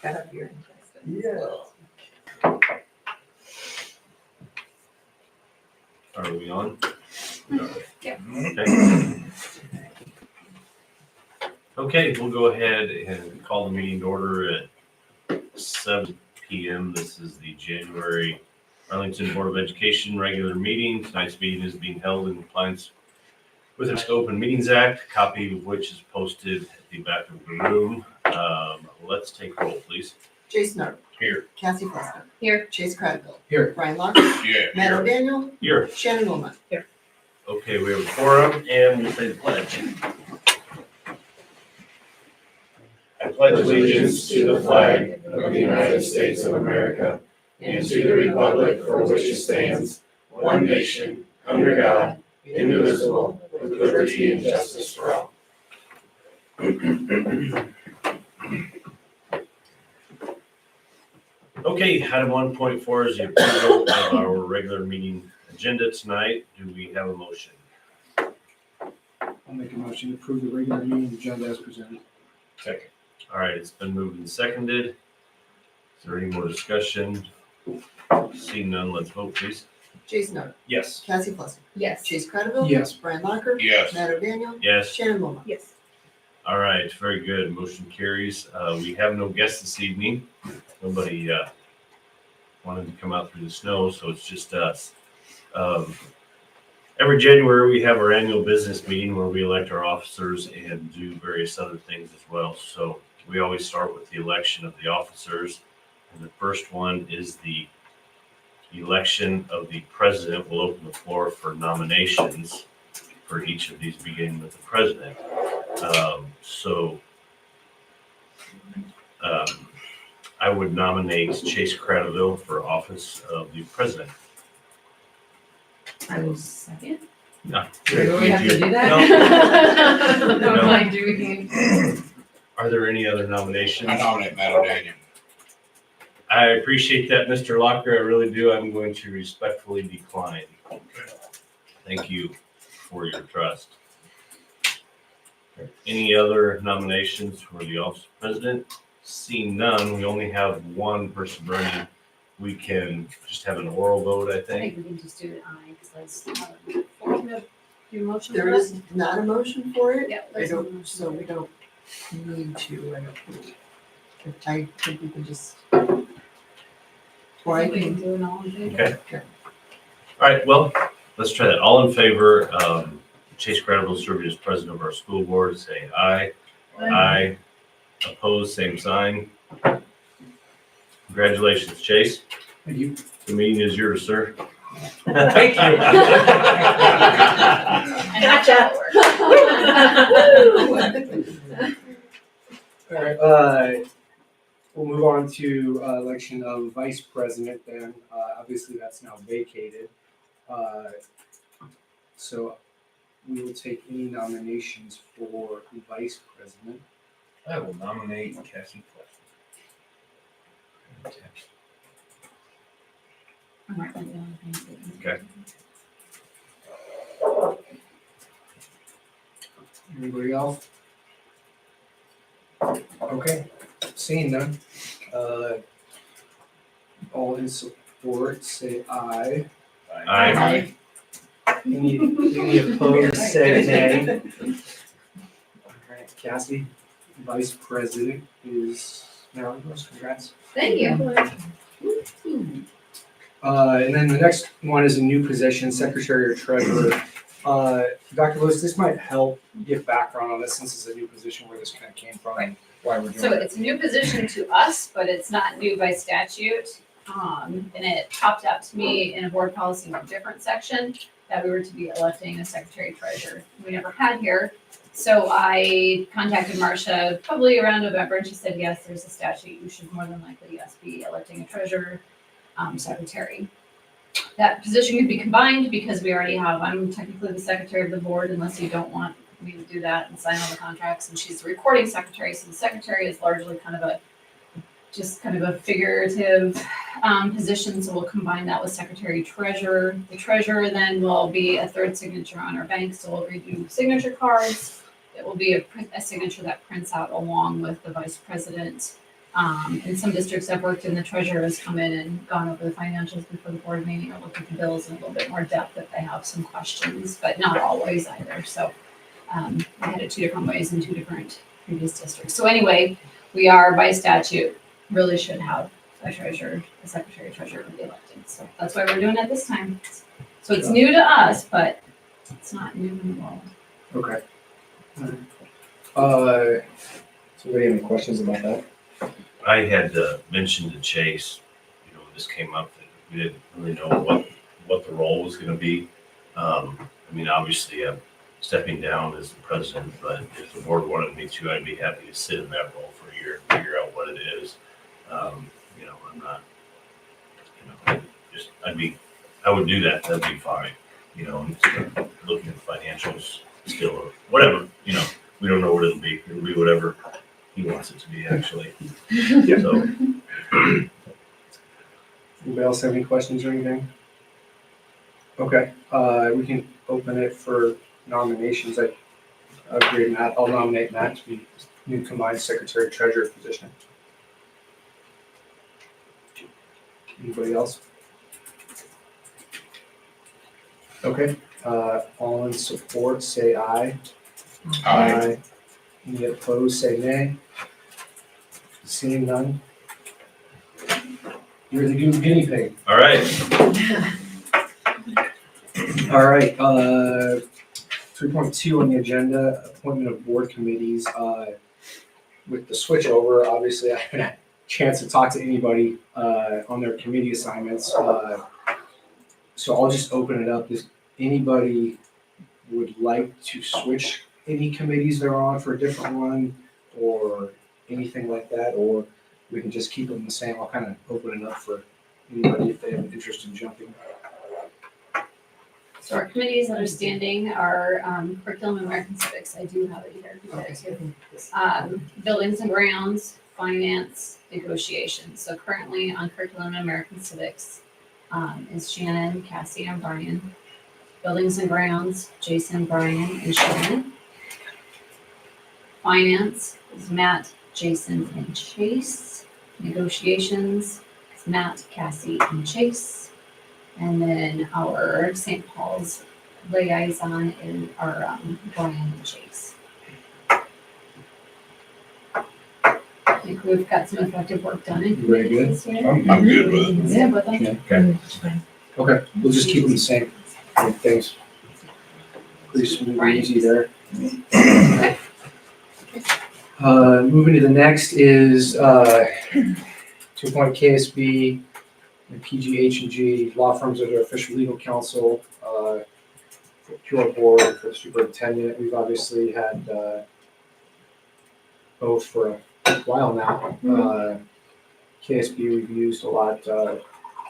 Have your intestines. Yeah. Are we on? Yeah. Okay. Okay, we'll go ahead and call the meeting to order at 7 p.m. This is the January Arlington Board of Education regular meeting. Tonight's meeting is being held in compliance with the Open Meetings Act, a copy of which is posted at the back of the room. Let's take roll, please. Jason Arnold. Here. Cassie Foster. Here. Chase Cradville. Here. Brian Locker. Yeah. Matt O'Daniel. Here. Shannon Wilmot. Okay, we have a quorum and we'll say the pledge. I pledge allegiance to the flag of the United States of America and to the republic for which it stands, one nation, under God, indivisible, with liberty and justice for all. Okay, item 1.4 is the approval of our regular meeting agenda tonight. Do we have a motion? I'll make a motion to approve the regular meeting agenda as presented. Second. All right, it's been moved and seconded. Is there any more discussion? Seeing none, let's vote, please. Jason Arnold. Yes. Cassie Foster. Yes. Chase Cradville. Yes. Brian Locker. Yes. Matt O'Daniel. Yes. Shannon Wilmot. Yes. All right, very good. Motion carries. We have no guests this evening. Nobody wanted to come out through the snow, so it's just us. Every January, we have our annual business meeting where we elect our officers and do various other things as well. So we always start with the election of the officers. And the first one is the election of the president. We'll open the floor for nominations for each of these, beginning with the president. I would nominate Chase Cradville for office of the president. I will second. No. Do we have to do that? No. No, like, do we? Are there any other nominations? I nominate Matt O'Daniel. I appreciate that, Mr. Locker. I really do. I'm going to respectfully decline. Thank you for your trust. Any other nominations for the office of president? Seeing none, we only have one person running. We can just have an oral vote, I I think. think we can just do it aye, because that's, do motion for There that? is not a motion for it. Yeah, I there's no don't, motion. so we don't need to, I don't think. If I think we can just. Or I We can can, do it all in favor. Okay. All right, well, let's try that. All in favor, Chase Cradville serving as president of our school board, say aye. Aye. Opposed, same sign. Congratulations, Chase. Thank you. The meeting is yours, sir. Thank you. Gotcha. All right, we'll move on to election of vice president then. Obviously, that's now vacated. So we will take any nominations for vice president. I will nominate Cassie Foster. I'm not gonna do anything. Okay. Anybody else? Okay, seeing none. All in support, say aye. Aye. Any opposed, say nay. All right, Cassie, vice president is now yours. Congrats. Thank you. And then the next one is a new position, secretary or treasurer. Dr. Lewis, this might help give background on this since it's a new position where this kind of came from and why we're So doing it. it's a new position to us, but it's not new by statute. And it popped out to me in a board policy in a different section that we were to be electing a secretary treasurer. We never had here. So I contacted Marcia probably around November and she said, yes, there's a statute. You should more than likely, yes, be electing a treasurer, secretary. That position could be combined because we already have, I'm technically the secretary of the board unless you don't want me to do that and sign all the contracts. And she's the recording secretary. So the secretary is largely kind of a figurative position. So we'll combine that with secretary treasurer. The treasurer then will be a third signature on our bank. So we'll redo signature cards. It will be a signature that prints out along with the vice president In some districts I've worked in, the treasurer has come in and gone over the financials before the board meeting or looked at the bills in a little bit more depth if they have some questions, but not always either. So I had it two different ways in two different previous districts. So anyway, we are by statute, really should have a treasurer, a secretary treasurer to be elected. So that's why we're doing it this time. So it's new to us, but it's not new in the world. Okay. So anybody have any questions about that? I had mentioned to Chase, when this came up, that we didn't really know what the role was gonna be. Obviously, I'm stepping down as the president, but if the board wanted me to, I'd be happy to sit in that role for a year and figure out what it is. I'm not, I would do that, that'd be fine, looking at financials still, or whatever, we don't know what it'll be whatever he wants it to be, actually. So, Anybody else have any questions or anything? Okay, we can open it for nominations. I agree, Matt. I'll nominate Matt to be new combined secretary treasurer position. Anybody else? Okay, all in support, say aye. Aye. Any opposed, say nay. Seeing none. You're the new guinea pig. all right, All right, 3.2 on the agenda, appointment of board committees. With the switch over, obviously I haven't had a chance to talk to anybody on their committee assignments. So I'll just open it up. If anybody would like to switch any committees they're on for a different one or anything like that, or we can just keep them the same. I'll kind of open it up for anybody if they have an interest in jumping. So our committees that are standing are curriculum and American civics. I do have it here. if you guys do. Buildings and grounds, finance, negotiations. So currently on curriculum and American civics is Shannon, Cassie, and Brian. Buildings and grounds, Jason, Brian, and Shannon. Finance is Matt, Jason, and Chase. Negotiations is Matt, Cassie, and Chase. And then our St. Paul's liaison is our Brian and Chase. I think we've got some effective work done in Very good. this year. I'm good with it. Yeah, but that's Okay, we'll just keep them the same. Thanks. Pretty smooth and easy there. Moving to the next is 2 point KSB and PGH&G law firms are their official legal counsel. Pure board for the superintendent. We've obviously had both for a while now. KSB we've used a lot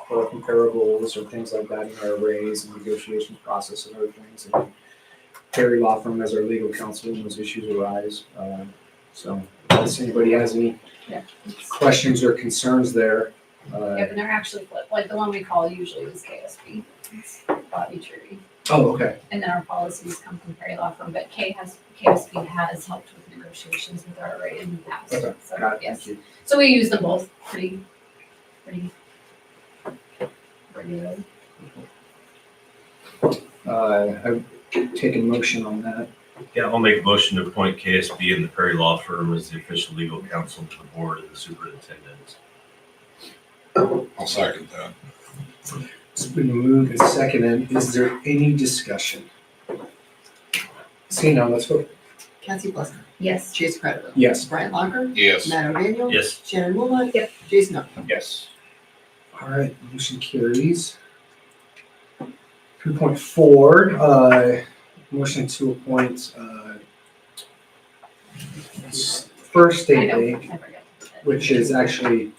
for comparables or things like that in our arrays and negotiations process and other things. And Perry Law Firm as our legal counsel when those issues arise. So unless anybody has any questions or concerns there. and they're actually flipped. Like the one we call usually is KSB. It's Bobby Trudy. Oh, okay. And then our policies come from Perry Law Firm, but KSB has helped with negotiations with our array in the past. Okay, So, got it, yes. thank you. So we use them both pretty regularly. I've taken motion on that. yeah, I'll make a motion to appoint KSB and the Perry Law Firm as the official legal counsel to the board and the superintendent. I'll second that. It's been moved and seconded. Is there any discussion? Seeing none, let's vote. Cassie Plesser, Yes. Chase Creditor. Yes. Brian Locker, Yes. Matt O'Daniel. Yes, Shannon Moonlight. Yep. Jason Upton. Yes. All right, motion carries. 3.4, motion to appoint First I State know, Bank, I forget. which is actually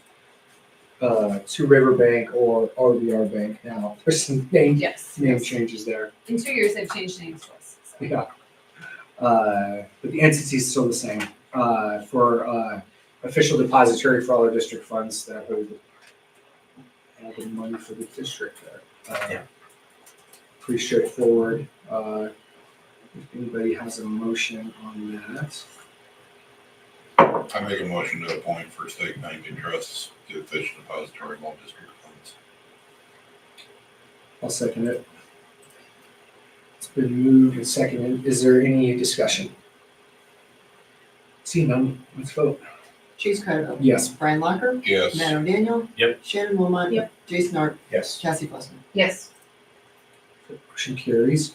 to Riverbank or RBR Bank now. There's some name Yes. changes there. In 2 years, they've changed names to us. So. Yeah. But the entity is still the same, for official depository for all our district funds that hold the money for the district there. Yeah. Pretty straightforward. If anybody has a motion on that. I make a motion to appoint First State Bank and Trust to official depository of all district funds. I'll second it. It's been moved and seconded. Is there any discussion? See none, let's vote. Chase Craddock. Yes. Brian Locker. Yes. Matt O'Daniel. Yep. Shannon Wilmot. Yep. Jason Art. Yes. Cassie Fusner. Yes. Motion carries.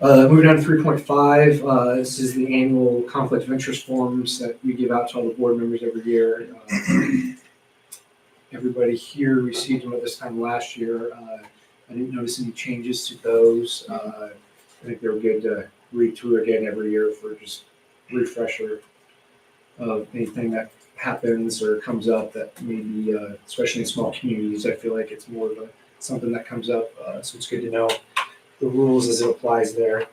Moving on to 3.5, this is the annual conflict of interest forms that we give out to all the board members every year. Everybody here received them at this time last year. I didn't notice any changes to those. I think they were good to read through again every year for just refresher of anything that happens or comes up that maybe, especially in small communities, I feel like it's more of something that comes up. So it's good to know the rules as it applies there.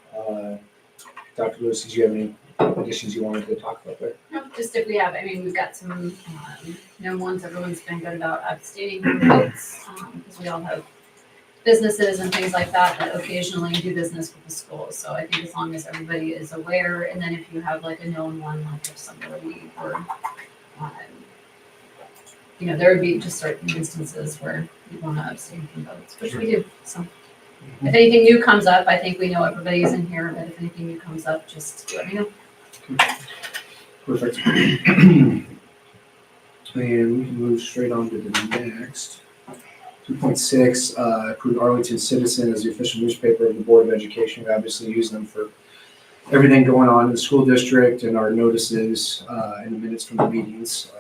Dr. Lewis, did you have any additions you wanted to talk about there? No, just if we have, I mean, we've got some known ones. Everyone's been good about abstaining from votes because we all have businesses and things like that that occasionally do business with the schools. So I think as long as everybody is aware, and then if you have like a known one, like if somebody or there would be just certain instances where you want to abstain from votes, which we do. So if anything new comes up, I think we know everybody's in here, but if anything new comes up, just let me know. Perfect. And we can move straight on to the next. 2.6, approve Arlington Citizen as the official newspaper of the Board of Education. We obviously use them for everything going on in the school district and our notices and the minutes from the meetings.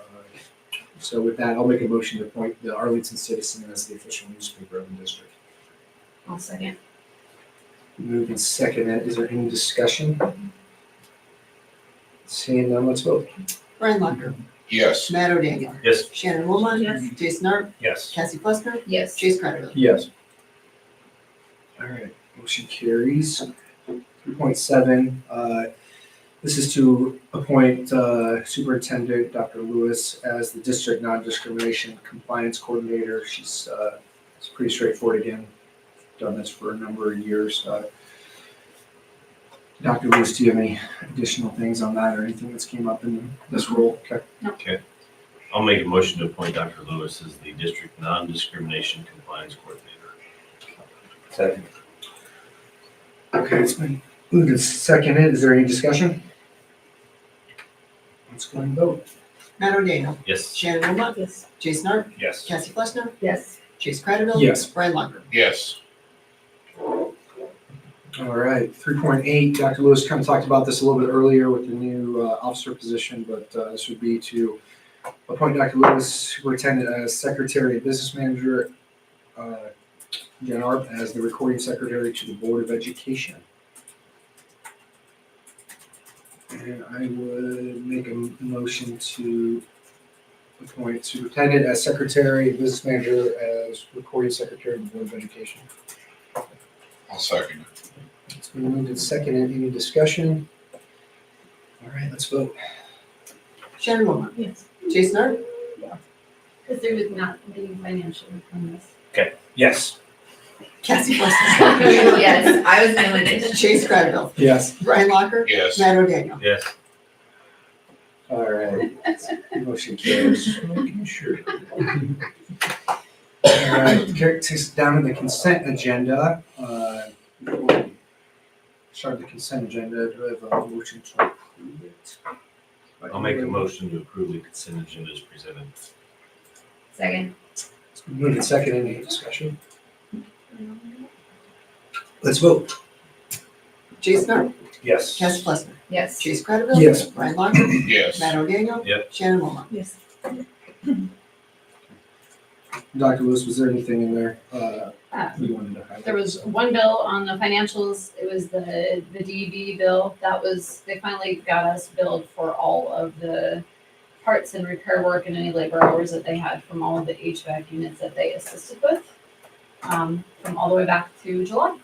So with that, I'll make a motion to appoint the Arlington Citizen as the official newspaper of the district. I'll second. Moved and seconded. Is there any discussion? Seeing none, let's vote. Brian Locker. Yes. Matt O'Daniel. Yes. Shannon Wilmot. Yes. Jason Art. Yes. Cassie Fusner. Yes. Chase Craddock. Yes. All right, motion carries. 3.7, this is to appoint Superintendent Dr. Lewis as the District Non-Discrimination Compliance Coordinator. It's pretty straightforward again. Done this for a number of years. Dr. Lewis, do you have any additional things on that or anything that's came up in this role? Okay. I'll make a motion to appoint Dr. Lewis as the District Non-Discrimination Compliance Coordinator. Second. Okay, it's been moved and seconded. Is there any discussion? Let's go and vote. Matt O'Daniel. Yes. Shannon Wilmot. Yes. Jason Art. Yes. Cassie Fusner. Yes. Chase Craddock. Yes. Brian Locker. Yes. All right, 3.8, Dr. Lewis kind of talked about this a little bit earlier with the new officer position, but this would be to appoint Dr. Lewis, Superintendent, as Secretary and Business Manager, Jen Arp as the Recording Secretary to the Board of Education. And I would make a motion to appoint Superintendent as Secretary and Business Manager as Recording Secretary of the Board of Education. I'll second it. It's been moved and seconded. Any discussion? All right, let's vote. Shannon Wilmot. Yes. Jason Art. Because there would not be financial from this. Yes. Cassie Fusner. Yes, I was validated. Chase Craddock. Yes. Brian Locker. Yes. Matt O'Daniel. Yes. All right. Motion carries. Making sure. All right, takes us down to the consent agenda. Before we start the consent agenda, do I have a motion to approve it? I'll make a motion to approve the consent agenda as presented. Second. It's been moved and seconded. Any discussion? Let's vote. Jason Art. Yes. Cassie Fusner. Yes. Chase Craddock. Yes. Brian Locker. Yes. Matt O'Daniel. Yep. Shannon Wilmot. Yes. Dr. Lewis, was there anything in there you wanted to highlight? There was one bill on the financials. It was the DB bill. They finally got us billed for all of the parts and repair work and any labor hours that they had from all of the HVAC units that they assisted with, from all the way back to July.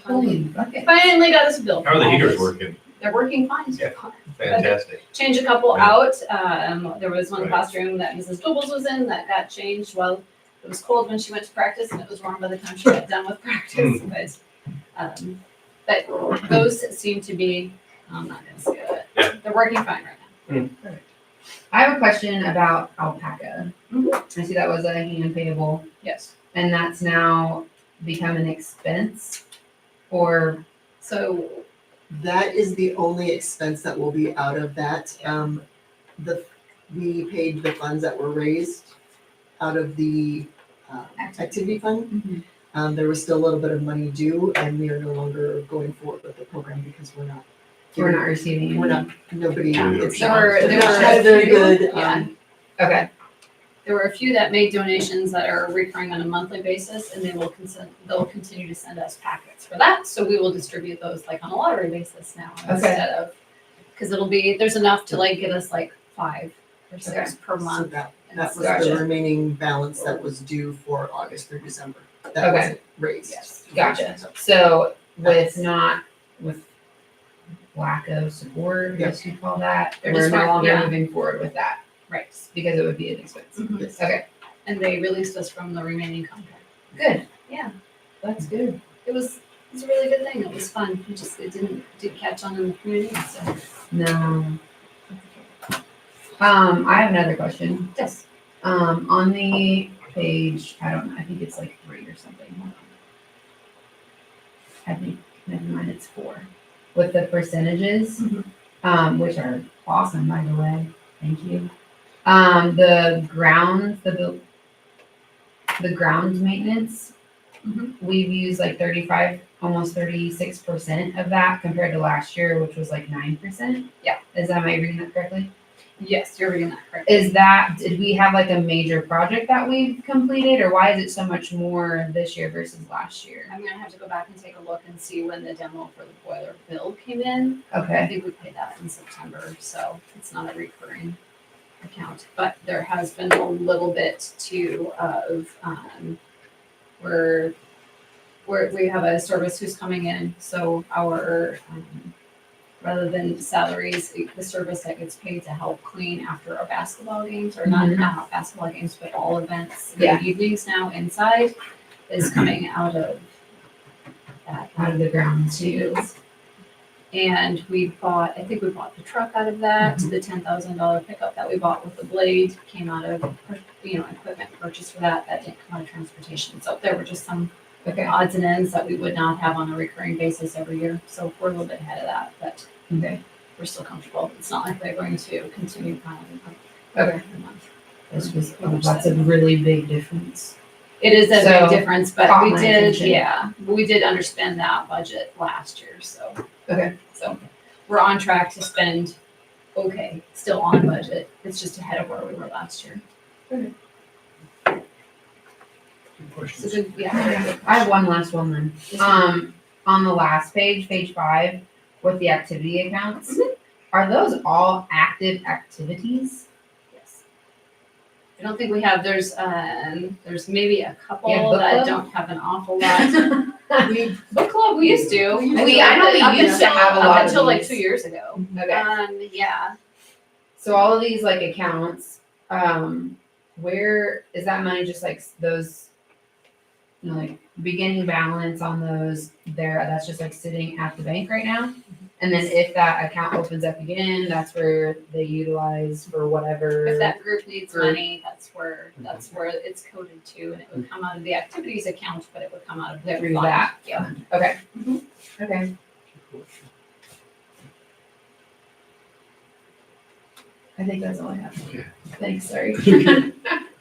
So they finally got us billed. How are the for all heaters this. working? They're working fine. Yeah. Fantastic. Change a couple Yeah. out. There was one Right. classroom that Mrs. Dobles was in that got changed. Well, it was cold when she went to practice and it was warm by the time she got done with practice. But those seem to be, I'm not gonna say that. Yeah. They're working fine right I have a question about alpaca. I see that was a hand payable, Yes. and that's now become an expense, or, So, That is the only expense that will be out of that. We paid the funds that were raised out of the activity fund. There was still a little bit of money due, and we are no longer going forward with the program because we're not. we're not receiving. We're not, nobody, it's There not, were- they're there not were had a very few, good, yeah. Okay, there were a few that made donations that are recurring on a monthly basis, and they'll continue to send us packets for that, so we will distribute those like on a lottery basis now instead of, because there's enough to like get us like 5 or 6 per so month. that and was so- the Gotcha. remaining balance that was due for August through December. That Okay. wasn't raised. Yes. gotcha. So with lack of support, I guess you'd call that, They're we're just no not- longer yeah. moving forward with that, Right. because it would be an expense. Yes. Okay, And they released us from the remaining contract. good, Yeah, that's good. it was a really good thing. It was fun. It didn't catch on in the community, so. No. I have another question. Yes. On the page, I don't know, I think it's like 3 or something. Hold on. I think, never mind, it's 4. With the percentages, which are awesome, by the way. Thank you. The grounds, the grounds maintenance, we've used like 35, almost 36% of that compared to last year, which was like 9%. Yeah. Am I reading that correctly? Yes, you're reading that correctly. Did we have like a major project that we've completed, or why is it so much more this year versus last year? I'm gonna have to go back and take a look and see when the demo for the boiler build came in. I Okay, think we paid that in September, so it's not a recurring account, but there has been a little bit too of, we have a service who's coming in, so our, rather than salaries, the service that gets paid to help clean after our basketball games, or not basketball games, but all events in Yeah. the evenings now inside, is coming out of that. out of the grounds too. And I think we bought the truck out of that, the $10,000 pickup that we bought with the blade came out of, equipment purchase for that didn't come out of transportation. So there were just some odds and ends that we would not have on a recurring basis every year. So we're a little bit ahead of that, but Okay, we're still comfortable. It's not like they're going to continue piling up okay. every month. That's a really big difference. It is a So, big difference, but caught we my did, attention. we did understand that budget last year, so. Okay. So we're on track to spend, still on budget. It's just ahead of where we were last year. It's a good, yeah. I have one last one then. On the last page, page 5, with the activity accounts, are those all active activities? Yes. I don't think we have, there's maybe a couple Yeah, book that club? don't have an awful lot. We, Book club, we used to. I know we Up used to until- have a lot of Until like these. 2 years ago. Okay. Yeah. So all of these like accounts, where is that money just like those, like beginning balance on those there, that's just like sitting at the bank right now? And then if that account opens up again, that's where they utilize for whatever. If that group needs Group. money, that's where it's coded to, and it would come out of the activities account, but it would come out of their Through fund. that. Yeah. Okay. Mhm. Okay. I think that's all I have. Okay. Thanks, sorry.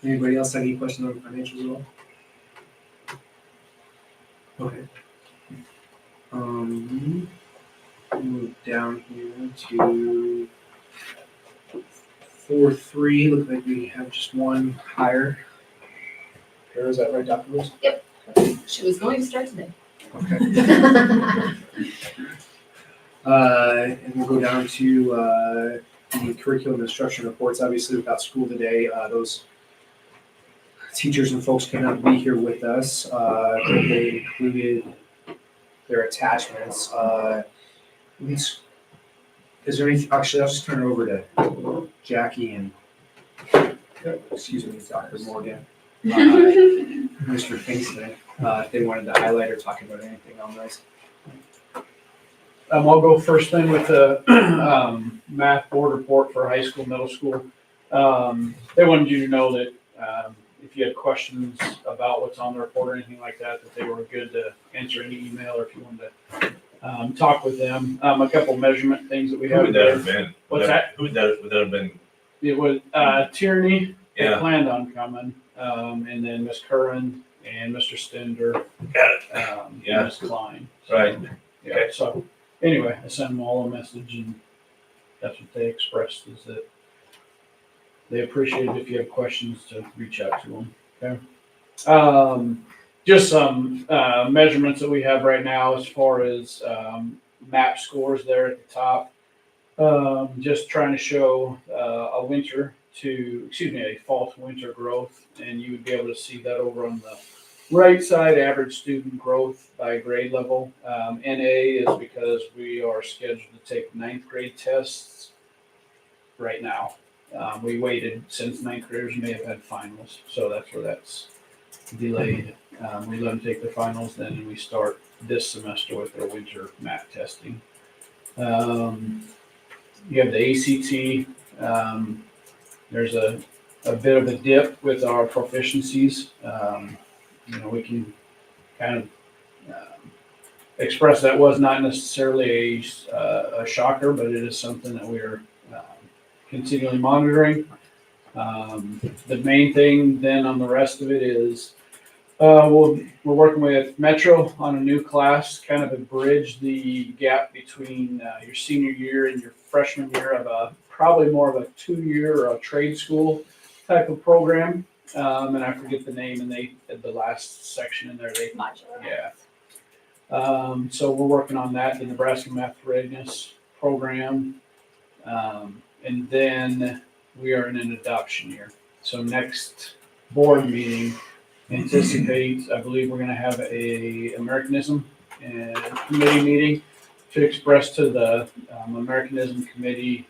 Anybody else have any questions on financials at all? Okay. Move down here to 4.3, look like we have just one hire. Or is that right, Dr. Lewis? She was going to start today. Okay. And we'll go down to the curriculum instruction reports. Obviously, without school today, those teachers and folks cannot be here with us. They included their attachments. Is there any, actually, I'll just turn it over to Jackie and, excuse me, Dr. Morgan, Mr. Finkston, if they wanted to highlight or talk about anything on this. I'll go first then with the math board report for high school, middle school. They wanted you to know that if you had questions about what's on the report or anything like that, that they were good to answer any email, or if you wanted to talk with them. A couple measurement things that we Who have would that there. have been? What's that? Would that have been? It was Tierney. They Yeah. planned on coming, and then Miss Curran and Mr. Stender, Got and Yeah. Miss Klein. Right. Yeah. Okay. So anyway, I sent them all a message, and that's what they expressed, is that they appreciate it if you have questions to reach out to them. Okay. Just some measurements that we have right now as far as map scores there at the top. Just trying to show a fall to winter growth, and you would be able to see that over on the right side, average student growth by grade level. NA is because we are scheduled to take 9th grade tests right now. We waited since 9th graders may have had finals, so that's where that's delayed. We let them take the finals then, and we start this semester with their winter math testing. You have the ACT. There's a bit of a dip with our proficiencies. We can kind of express that was not necessarily a shocker, but it is something that we're continually monitoring. The main thing then on the rest of it is we're working with Metro on a new class, kind of to bridge the gap between your senior year and your freshman year of probably more of a 2-year or a trade school type of program. And I forget the name, and they at the last section in there, Modular. yeah. So we're working on that, the Nebraska Math Readiness Program. And then we are in an adoption year. So next board meeting, anticipate, I believe we're gonna have a Americanism and committee meeting to express to the Americanism committee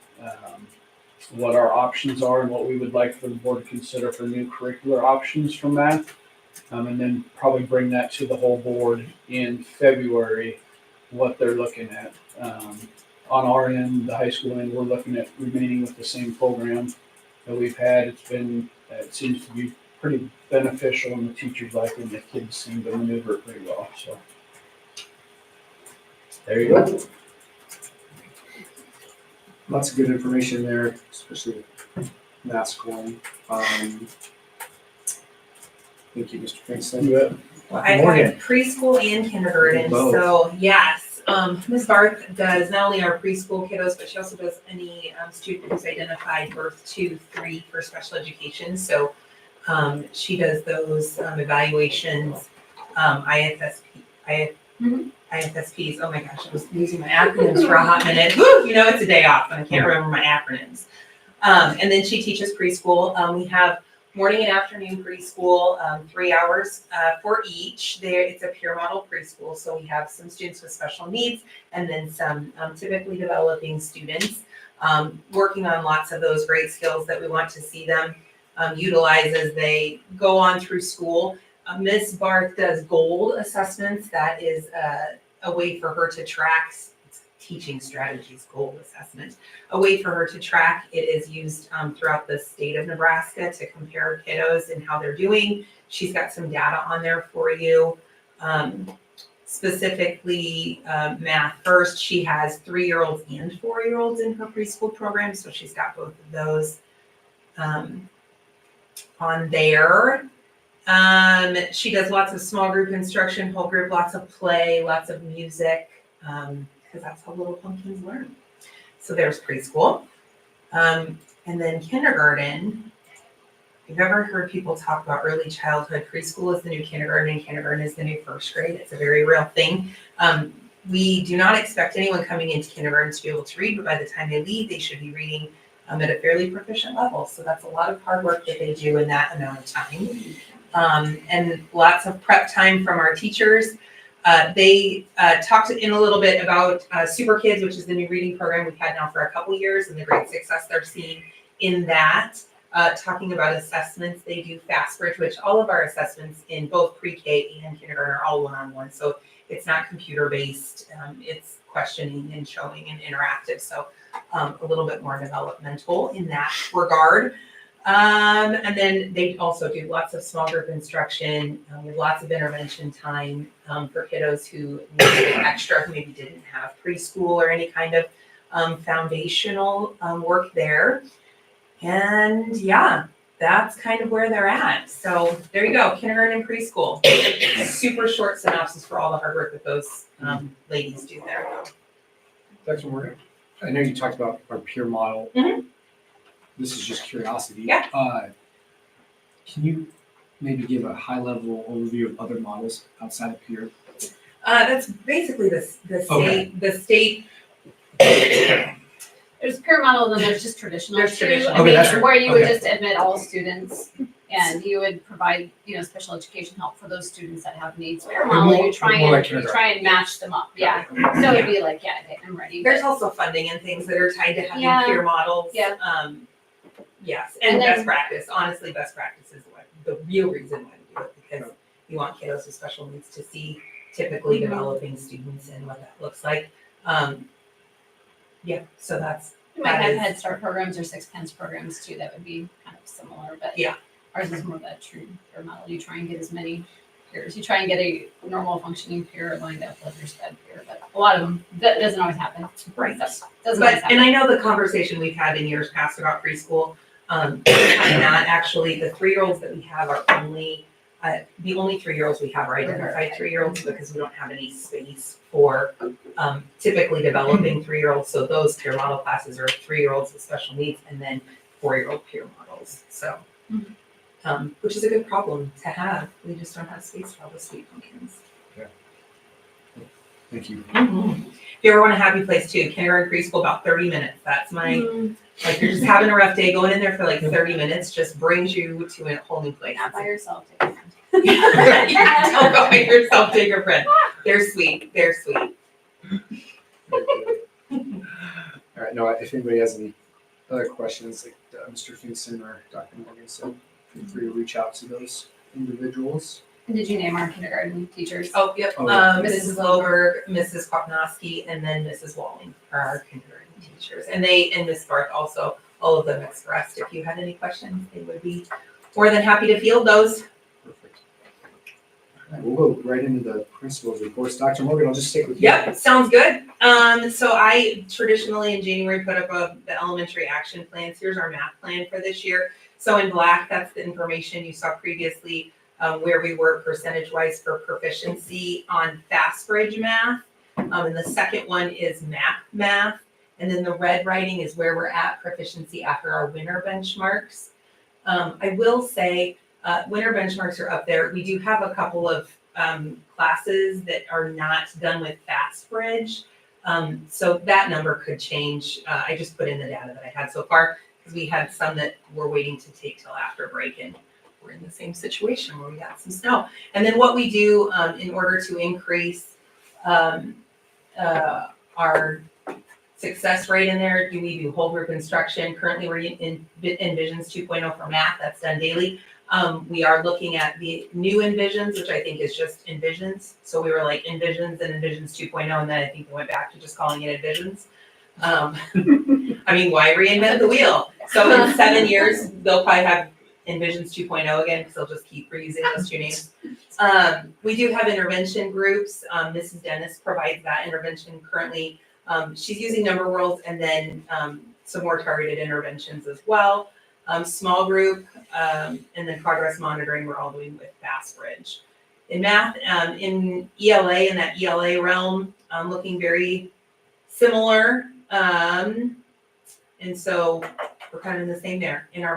what our options are and what we would like for the board to consider for new curricular options for math. And then probably bring that to the whole board in February, what they're looking at. On our end, the high school end, we're looking at remaining with the same program that we've had. It seems to be pretty beneficial, and the teachers like it, and the kids seem to maneuver it pretty well, so. There you go. Lots of good information there, especially math scoring. Thank you, Mr. Kingston. You Well, I Morning. have preschool and kindergarten, Both. so yes. Ms. Barth does not only our preschool kiddos, but she also does any student who's identified birth 2, 3 for special education. So she does those evaluations, IFSPs. Oh my gosh, I was losing my acronyms for a hot minute. Woo, it's a day off and I can't remember my acronyms. And then she teaches preschool. We have morning and afternoon preschool, 3 hours for each. It's a peer model preschool, so we have some students with special needs and then some typically developing students working on lots of those great skills that we want to see them utilize as they go on through school. Ms. Barth does gold assessments. That is a way for her to track teaching strategies, goal assessment, a way for her to track. It is used throughout the state of Nebraska to compare kiddos and how they're doing. She's got some data on there for you. Specifically, math first, she has 3-year-olds and 4-year-olds in her preschool program, so she's got both of those on there. She does lots of small group instruction, whole group, lots of play, lots of music, because that's how little pumpkins learn. So there's preschool. And then kindergarten. If you've ever heard people talk about early childhood, preschool is the new kindergarten and kindergarten is the new first grade. It's a very real thing. We do not expect anyone coming into kindergarten to be able to read, but by the time they leave, they should be reading at a fairly proficient level. So that's a lot of hard work that they do in that amount of time. And lots of prep time from our teachers. They talked in a little bit about Super Kids, which is the new reading program we've had now for a couple years, and the great success they're seeing in that. Talking about assessments, they do FastBridge, which all of our assessments in both pre-K and kindergarten are all one-on-one. So it's not computer-based, it's questioning and showing and interactive. So a little bit more developmental in that regard. And then they also do lots of small group instruction, we have lots of intervention time for kiddos who need extra, who maybe didn't have preschool or any kind of foundational work there. And yeah, that's kind of where they're at. So there you go, kindergarten and preschool. Super short synopsis for all the hard work that those ladies do there. Dr. Morgan, I know you talked about our peer model. Mhm. This is just curiosity. Yeah. Can you maybe give a high-level overview of other models outside of peer? That's basically the Okay. state. There's peer model, and then there's just traditional There's too. traditional. I Okay, mean, that's right. where you would Okay. just admit all students and you would provide, special education help for those students that have needs. Peer model, more- you try more like and, match them up, yeah. So it'd be like, yeah, okay, I'm ready. There's but- also funding and things that are tied to having Yeah. peer models. Yeah. Yes, And and then- best practice, honestly, best practice is what, the real reason why we do it, because you want kiddos with special needs to see typically Mhm. developing students and what that looks like. Yeah, so that's, You might That have is- Head Start programs or Six Pence programs too, that would be kind of similar, but. Yeah. Ours is more that true peer model, you try and get as many peers, you try and get a normal functioning peer lined up with your sped peer, but a lot of them, that doesn't always happen. right. So, doesn't always But, and happen. I know the conversation we've had in years past about preschool, we have not actually, the 3-year-olds that we have are only, the only 3-year-olds we have are identified 3-year-olds because we don't have any space for typically developing 3-year-olds. So those peer model classes are 3-year-olds with special needs and then 4-year-old peer models. So, which is a good problem to have. We just don't have space for all the sweet pumpkins. Thank you. If you ever want a happy place too, kindergarten preschool, about 30 minutes. That's my, like you're just having a rough day, going in there for like 30 minutes just brings you to a whole new place. Not by yourself, take a friend. Yeah, don't go by yourself, take a friend. They're sweet, they're sweet. Very good. All right, no, if anybody has any other questions, like Mr. Finson or Dr. Morgan said, feel free to reach out to those individuals. And did you name our kindergarten teachers? Oh, yep, Oh, yeah. Mrs. Loberg, Mrs. Kopnowski, and then Mrs. Walling are our kindergarten teachers. And Miss Barth also, all of them expressed if you had any questions, they would be more than happy to field those. Perfect. All right, we'll go right into the principal's reports. Dr. Morgan, I'll just stick with you. Yep, sounds good. So I traditionally in January put up the elementary action plans. Here's our math plan for this year. So in black, that's the information you saw previously, where we were percentage-wise for proficiency on FastBridge math. And the second one is math. And then the red writing is where we're at proficiency after our winter benchmarks. I will say, winter benchmarks are up there. We do have a couple of classes that are not done with FastBridge. So that number could change. I just put in the data that I had so far because we had some that we're waiting to take till after break, and we're in the same situation where we got some snow. And then what we do in order to increase our success rate in there, we do whole group instruction. Currently, we're in Envisions 2.0 for math. That's done daily. We are looking at the new Envisions, which I think is just Envisions. So we were like Envisions and Envisions 2.0, and then I think we went back to just calling it Envisions. I mean, why reinvent the wheel? So in 7 years, they'll probably have Envisions 2.0 again, because they'll just keep reusing those two names. We do have intervention groups. Mrs. Dennis provides that intervention currently. She's using number worlds and then some more targeted interventions as well. Small group, and then progress monitoring, we're all doing with FastBridge. In math, in ELA, in that ELA realm, looking very similar. And so we're kind of in the same there. In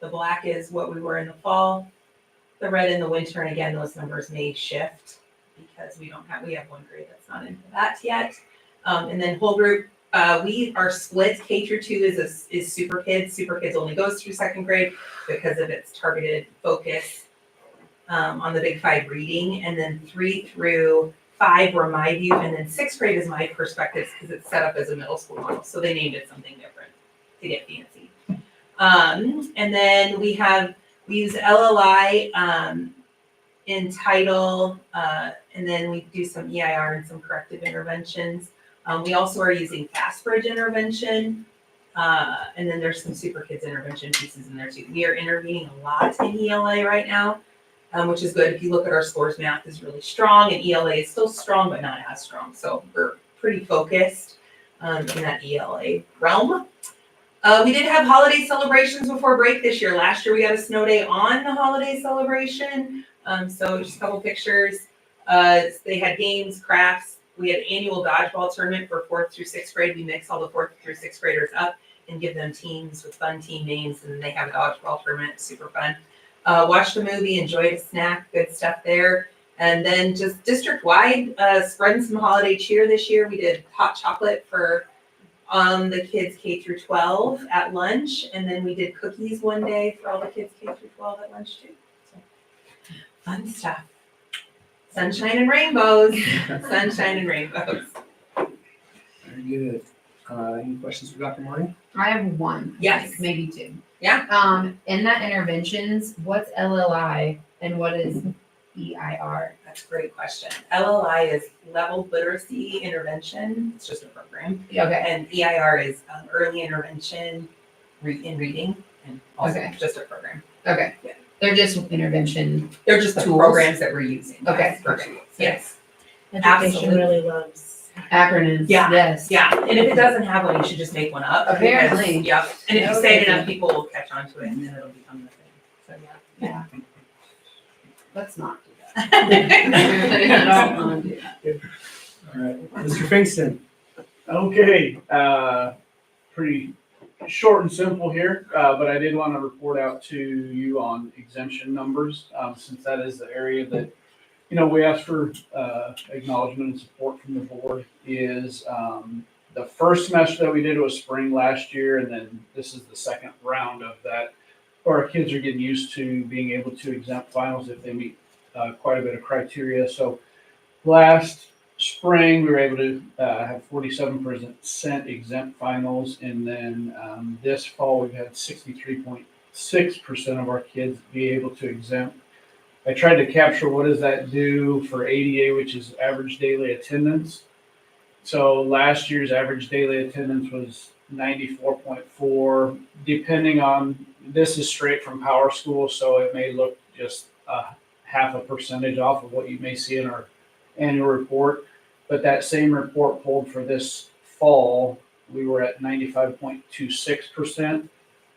the black is what we were in the fall, the red in the winter, and again, those numbers may shift because we have one grade that's not into that yet. And then whole group, we are split. K through 2 is Super Kids. Super Kids only goes through 2nd grade because of its targeted focus on the Big 5 reading. And then 3 through 5 were my view, and then 6th grade is my perspectives because it's set up as a middle school model. So they named it something different to get fancy. And then we use LLI in title, and then we do some EIR and some corrective interventions. We also are using Fast Bridge intervention. And then there's some Super Kids intervention pieces in there too. We are intervening a lot in ELA right now, which is good. If you look at our scores, math is really strong and ELA is still strong, but not as strong. So we're pretty focused in that ELA realm. We did have holiday celebrations before break this year. Last year we had a snow day on the holiday celebration. So just a couple pictures. They had games, crafts. We had annual dodgeball tournament for 4th through 6th grade. We mix all the 4th through 6th graders up and give them teams with fun team names, and then they have a dodgeball tournament, super fun. Watched a movie, enjoyed a snack, good stuff there. And then just district-wide, spreading some holiday cheer this year. We did hot chocolate for the kids K through 12 at lunch, and then we did cookies one day for all the kids K through 12 at lunch too. So, fun stuff. Sunshine and rainbows. Sunshine and rainbows. Very good. Any questions for Dr. Marty? I have one. Yes. like maybe two. Yeah. In that interventions, what's LLI and what is EIR? That's a great question. LLI is Level Literacy Intervention. It's just a program. Okay. And EIR is Early Intervention in Reading, and also Okay. just a program. Okay. Yeah. They're just intervention. They're just the Tools? programs that we're using. Okay. Yes, for tools. Yes. Education Absolutely. really loves. Acronyms. Yeah. Yes. Yeah, and if it doesn't have one, you should just make one up. Apparently. Because- Yep, and if you No say it thinking. enough, people will catch on to it, and then it'll become the thing. So, Yeah. Let's not do yeah. that. I don't want to do that. All right. Mr. Finkston? Okay, pretty short and simple here, but I did want to report out to you on exemption numbers, since that is the area that, we asked for acknowledgement and support from the board. Is the first semester that we did was spring last year, and then this is the second round of that, where our kids are getting used to being able to exempt finals if they meet quite a bit of criteria. So last spring, we were able to have 47% exempt finals, and then this fall, we've had 63.6% of our kids be able to exempt. I tried to capture what does that do for ADA, which is average daily attendance. So last year's average daily attendance was 94.4. Depending on, this is straight from Power School, so it may look just half a percentage off of what you may see in our annual report. But that same report pulled for this fall, we were at 95.26%.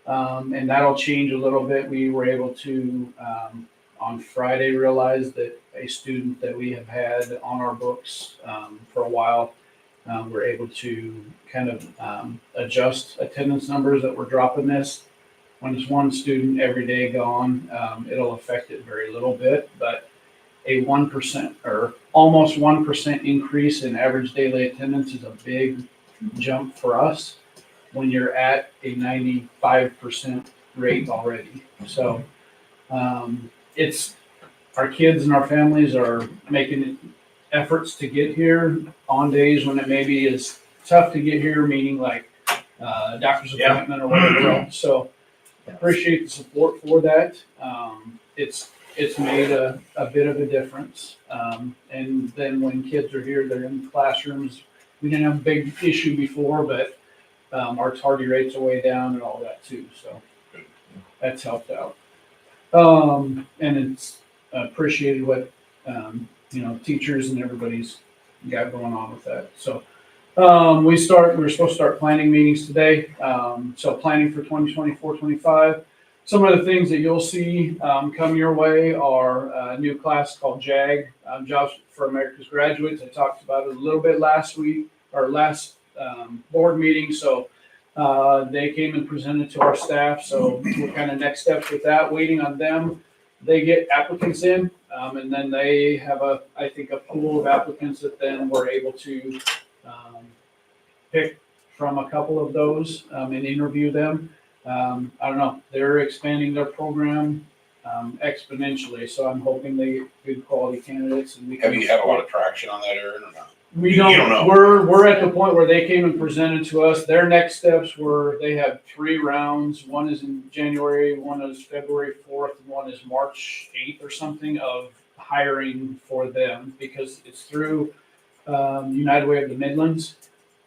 And that'll change a little bit. We were able to, on Friday, realize that a student that we have had on our books for a while, we're able to kind of adjust attendance numbers that we're dropping this. When it's one student every day gone, it'll affect it very little bit, but a 1% or almost 1% increase in average daily attendance is a big jump for us when you're at a 95% rate already. So it's, our kids and our families are making efforts to get here on days when it maybe is tough to get here, meaning like doctor's appointment or whatever else. So appreciate the support for that. It's made a bit of a difference. And then when kids are here, they're in classrooms. We didn't have a big issue before, but our tardy rates are way down and all that too. So that's helped out. And it's appreciated what, teachers and everybody's got going on with that. So we're supposed to start planning meetings today. So planning for 2024-25. Some of the things that you'll see come your way are a new class called JAG, Jobs for America's Graduates. I talked about it a little bit last week, or last board meeting. So they came and presented to our staff. So we're kind of next steps with that, waiting on them. They get applicants in, and then they have a pool of applicants that then we're able to pick from a couple of those and interview them. I don't know, they're expanding their program exponentially, so I'm hoping they get good quality candidates. And we Have you had a lot of traction on that, Aaron, or not? We You don't, don't know. we're at the point where they came and presented to us. Their next steps were, they have 3 rounds. One is in January, one is February 4th, and one is March 8th or something of hiring for them, because it's through United Way of the Midlands.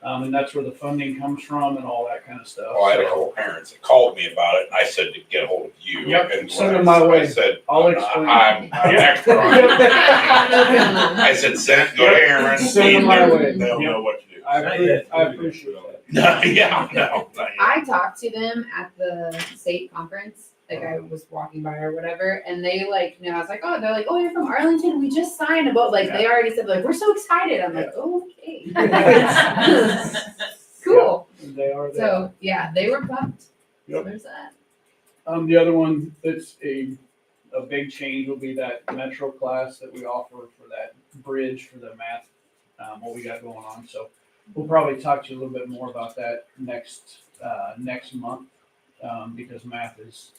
And that's where the funding comes from and all that kind of stuff. Oh, I had a So- couple parents that called me about it, and I said to get a hold of you. Yep, And send when them my way. I said, I'll I'm explain. I'm an expert on it. I said, go to Aaron, Send them my way. they'll Yep. know what to do. I appreciate that. No, yeah, no. not yet. I talked to them at the state conference, like I was walking by or whatever, and they like, I was like, oh, they're like, oh, you're from Arlington, we just signed about, like, they already said, like, we're so excited. I'm like, okay. Cool. They are there. So, yeah, they were pumped. So Yep. there's that. The other one that's a big change will be that Metro class that we offer for that bridge for the math, what we got going on. So we'll probably talk to you a little bit more about that next month, because math is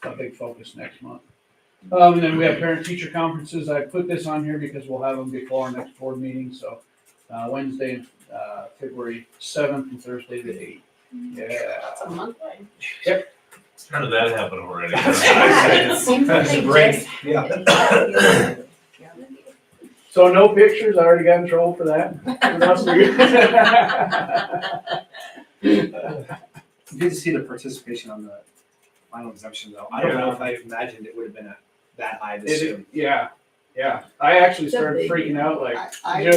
a big focus next month. And then we have parent-teacher conferences. I put this on here because we'll have them before our next board meeting. So Wednesday, February 7th and Thursday the 8th. Yeah. It's a month away. How did that happen already? It seems like That's they great. just- Yeah. So no pictures. I already got in trouble for that. Good to see the participation on the final exemption though. I don't know if I imagined it would have been that high this soon. Yeah. I actually started freaking out like, I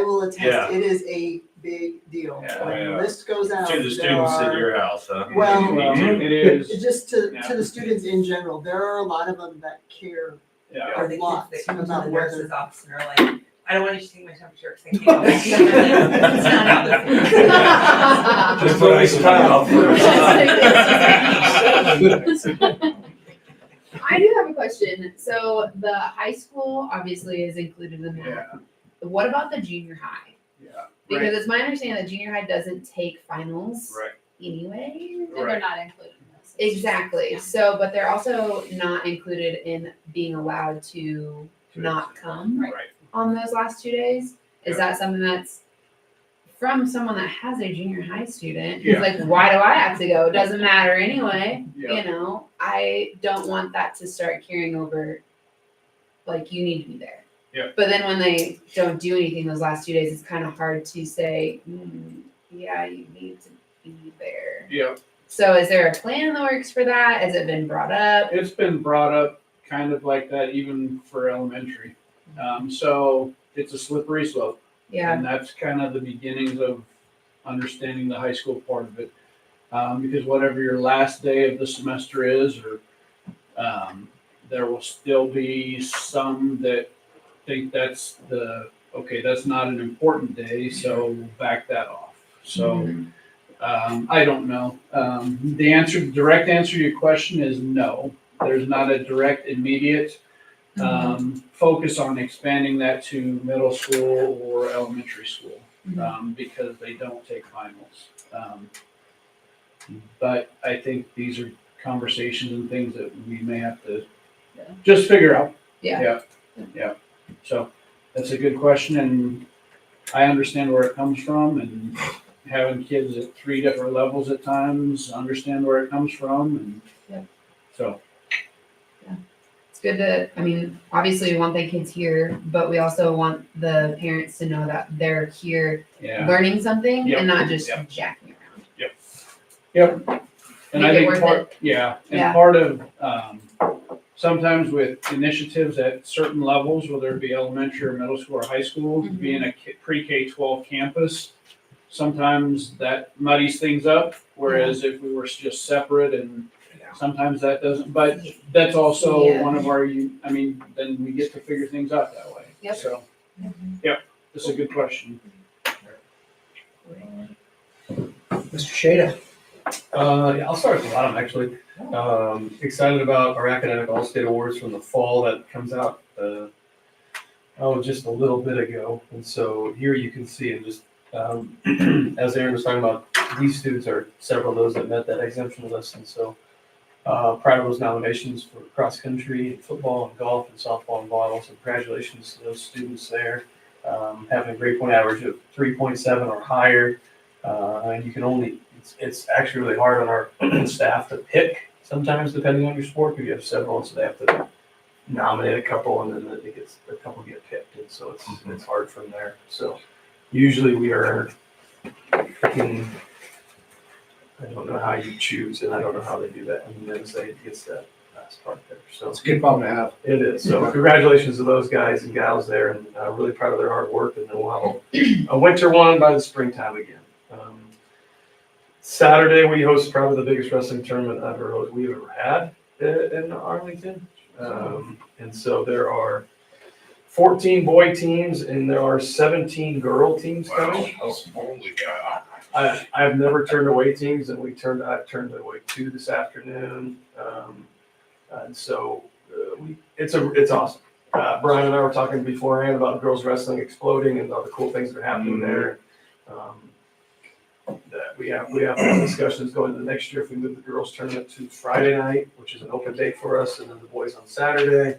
will attest, Yeah. it is a big deal. Yeah. When the Yeah. list goes out, To the there students in are- your house, huh? Well, it is. just to Yeah. the students in general, there are a lot of them that care. Yeah. Or the Lots kids that come to about the whether- nurse's office and are like, I don't want you to take my temperature because I can't. It's not how this works. Just put ice in my mouth I do have a question. So the high school obviously is included in that. Yeah. What about the junior high? Yeah. Because it's my understanding that junior high doesn't take finals Right. anyway. And they're not included in this. Exactly. So, but they're also not included in being allowed to not come Right. on those last 2 days. Is Yeah. that something that's from someone that has a junior high student? Who's Yeah. like, why do I have to go? It doesn't matter anyway. Yeah. You know, I don't want that to start carrying over. Like, you need to be there. Yeah. But then when they don't do anything those last 2 days, it's kind of hard to say, yeah, you need to be there. Yeah. So is there a plan in the works for that? Has it been brought up? It's been brought up kind of like that even for elementary. So it's a slippery slope. Yeah. And that's kind of the beginnings of understanding the high school part of it. Because whatever your last day of the semester is, or there will still be some that think that's that's not an important day, so we'll back that off. So I don't know. The direct answer to your question is no. There's not a direct, immediate focus on expanding that to middle school or elementary school, because they don't take finals. But I think these are conversations and things that we may have to just figure out. Yeah. Yeah. So that's a good question, and I understand where it comes from, and having kids at 3 different levels at times, understand where it comes from, and so. It's good to, I mean, obviously we want the kids here, but we also want the parents to know that they're here Yeah. learning something Yep. and not just Yep. jacking around. Yep. And Make I it think worth part, Yeah. part of, sometimes with initiatives at certain levels, whether it be elementary or middle school or high school, being a pre-K-12 campus, sometimes that muddies things up, whereas if we were just separate, and sometimes that doesn't, but that's also Yeah. one of our, then we get to figure things out that way. Yep. So, that's a good question. Mr. Shada. Yeah, I'll start at the bottom, actually. Excited about our academic all-state awards from the fall that comes out, just a little bit ago. And so here you can see, and just, as Aaron was talking about, these students are several of those that met that exemption list. And so, proud of those nominations for cross-country, football, and golf, and softball, and volleyball. So congratulations to those students there. Having a grade point average of 3.7 or higher. And you can only, it's actually really hard on our staff to pick sometimes, depending on your sport, because you have several, and so they have to nominate a couple, and then a couple get picked, and so it's hard from there. So Usually we are picking, I don't know how you choose, and I don't know how they do that. And then say it gets that last part there. So It's a good problem to have. it is. So congratulations to those guys and gals there, and really proud of their hard work. And then we'll have a winter one by the springtime again. Saturday we host probably the biggest wrestling tournament we've ever had in Arlington. And so there are 14 boy teams and there are 17 girl teams coming. Holy cow. I've never turned away teams, and I've turned away 2 this afternoon. And so it's awesome. Brian and I were talking beforehand about girls wrestling exploding and all the cool things that are happening there. That we have discussions going into the next year if we move the girls tournament to Friday night, which is an open date for us, and then the boys on Saturday.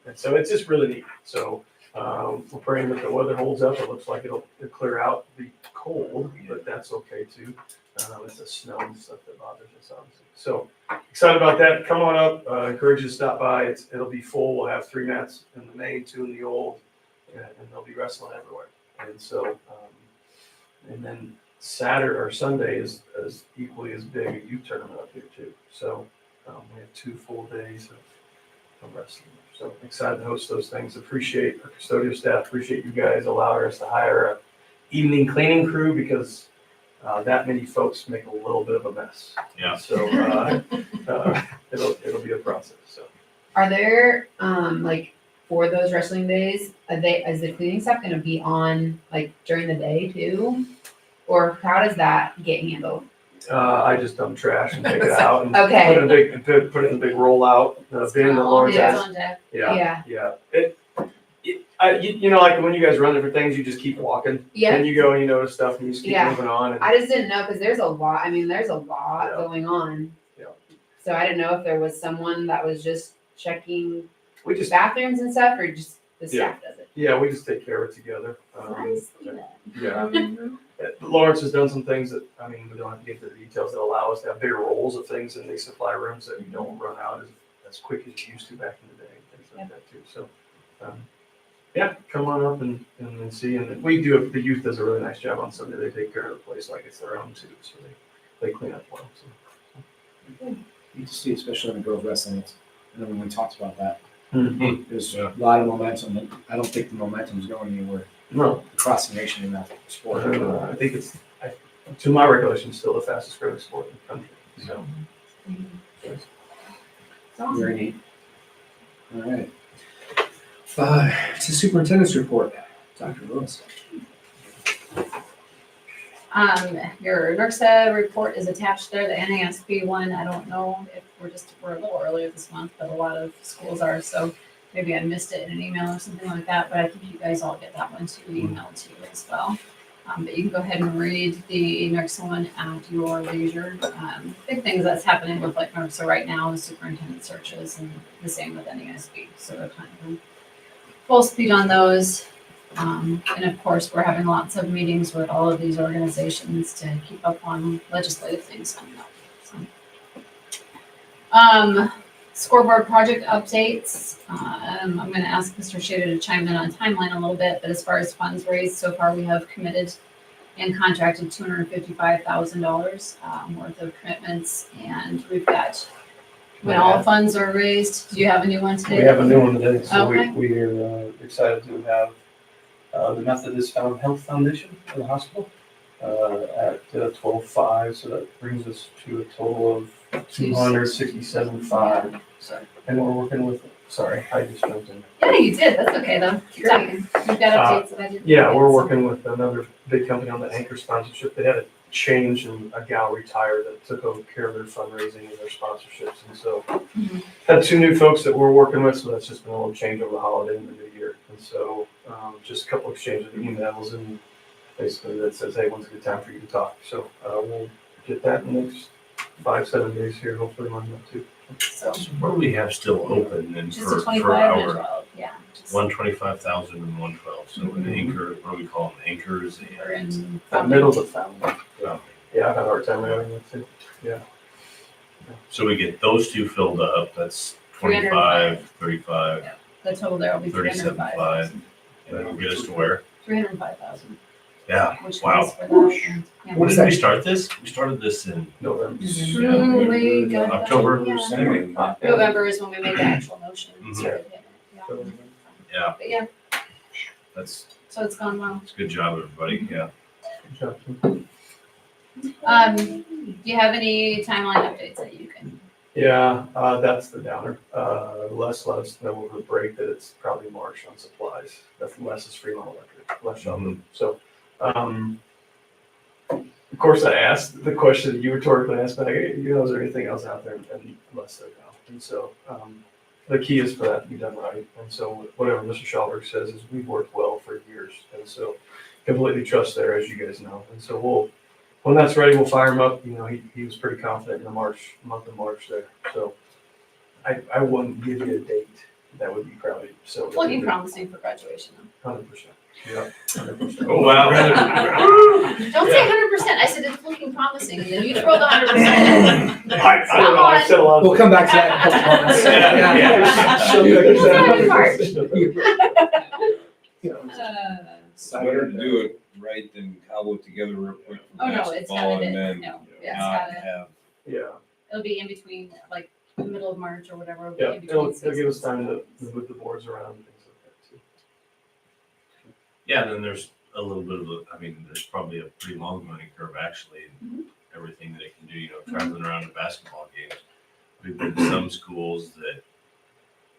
And so it's just really neat. So we're praying that the weather holds up. It looks like it'll clear out, be cold, but that's okay too. It's the snow and stuff that bothers us, obviously. So excited about that. Come on up. Encourage you to stop by. It'll be full. We'll have 3 mats in the main, 2 in the old, and they'll be wrestling everywhere. And so, and then Saturday or Sunday is equally as big a youth tournament up here too. So we have 2 full days of wrestling. So excited to host those things. Appreciate our custodial staff. Appreciate you guys allowing us to hire a evening cleaning crew because that many folks make a little bit of a mess. Yeah. So it'll be a process. So Are there, like, for those wrestling days, is the cleaning staff gonna be on, like, during the day too? Or how does that get handled? I just dump trash and take it out and Okay. put it in a big rollout bin that Lauren Yeah, has. it's on deck. Yeah. You know, like when you guys run different things, you just keep walking. Yeah. And you go and you notice stuff and you just keep Yeah. moving on. And I just didn't know, cause there's a lot Yeah. going on. Yeah. So I didn't know if there was someone that was just checking we just, bathrooms and stuff, or just the staff does it. yeah, we just take care of it together. Nicely done. Yeah. Lawrence has done some things that, I mean, we don't have to get into the details that allow us to have bigger rolls of things in these supply rooms that we don't run out as quick as you used to back in the day, things like that too. So, yeah, come on up and see. And we do, the youth does a really nice job on Sunday. They take care of the place like it's their own too. So they clean up well. So. You just see, especially in the girls wrestling, and then when we talked about that, Mhm. there's a lot of momentum. And I don't think the momentum's going anywhere No, across the nation in that sport. I think to my recollection, still the fastest growing sport in the country. So. It's awesome. Very neat. All right. It's the superintendent's report. Dr. Lewis. Your NERCSA report is attached there, the NASB one. I don't know if we're a little earlier this month, but a lot of schools are, so maybe I missed it in an email or something like that, but I think you guys all get that one too, emailed to you as well. But you can go ahead and read the NERCSA one at your leisure. Big things that's happening with like NERCSA right now is superintendent searches, and the same with NASB. So they're kind of full speed on those. And of course, we're having lots of meetings with all of these organizations to keep up on legislative things coming up. So. Scoreboard project updates. I'm going to ask Mr. Shader to chime in on timeline a little bit, but as far as funds raised, so far we have committed and contracted $255,000 worth of commitments, and we've got, when all funds are raised, do you have a new one today? We have a new one today, so Okay. we are excited to have the Methodist Health Foundation at the hospital at 12.5, so that brings us to a total of 267.5. And we're working with, sorry, I just jumped in. Yeah, you did. That's okay though. Keep talking. You've got updates that I didn't. Yeah, get, we're so. working with another big company on the anchor sponsorship. They had a change and a gal retired that took over care of their fundraising and their sponsorships. And so had 2 new folks that we're working with, so that's just been a little change over the holiday and the new year. And so just a couple exchanges of emails and basically that says, hey, when's a good time for you to talk? So we'll get that in the next 5-7 days here, hopefully Monday too. So What do we have still open and just for a 25 and a our 12, yeah. Just 125,000 and 112? So an anchor, what do we call them? Anchors we're and in That middle's a fountain. well, Yeah, I've had a hard time having that too. so we get those 2 filled up. That's 25, 35, the total there will be 37.5. 305. and that'll get us to where? $305,000, Yeah. which Wow. was for that. And, yeah. When did we start this? We started this in November. We got that, October. yeah. November is when we made the actual motion. and Mhm. started hitting it, yeah. Yeah, But yeah, that's so it's gone well. it's a good job, everybody. Yeah. Do you have any timeline updates that you can? Yeah, that's the downer. Les let us know over the break that it's probably March on supplies. That's Les is Fremont Electric, Les Sheldon. So, of course, I asked the question that you rhetorically asked back, hey, is there anything else out there? And Les said no. And so, the key is for that to be done right. And so, whatever Mr. Schallberg says is we've worked well for years. And so, completely trust there, as you guys know. And so, when that's ready, we'll fire him up. He was pretty confident in the month of March there. So I wouldn't give you a date. That would be probably so. Looking promising for graduation though. 100%. Yeah, 100%. Oh, wow. Don't say 100%. I said it's looking promising, and then you throw the 100%. I don't know. I said a lot. We'll come back to that in a couple months. Better to do it right than cobble it together real quick for Oh no, it's basketball gotta and be, then no, yeah, not it's gotta, have. Yeah, it'll be in between, like, the middle of March or whatever. It'll be yeah. in between It'll give us seasons. time to move the boards around and things like that too. Yeah, and then there's a little bit of there's probably a pretty long learning curve actually, in everything that it can do, traveling around to basketball games. We've been to some schools that,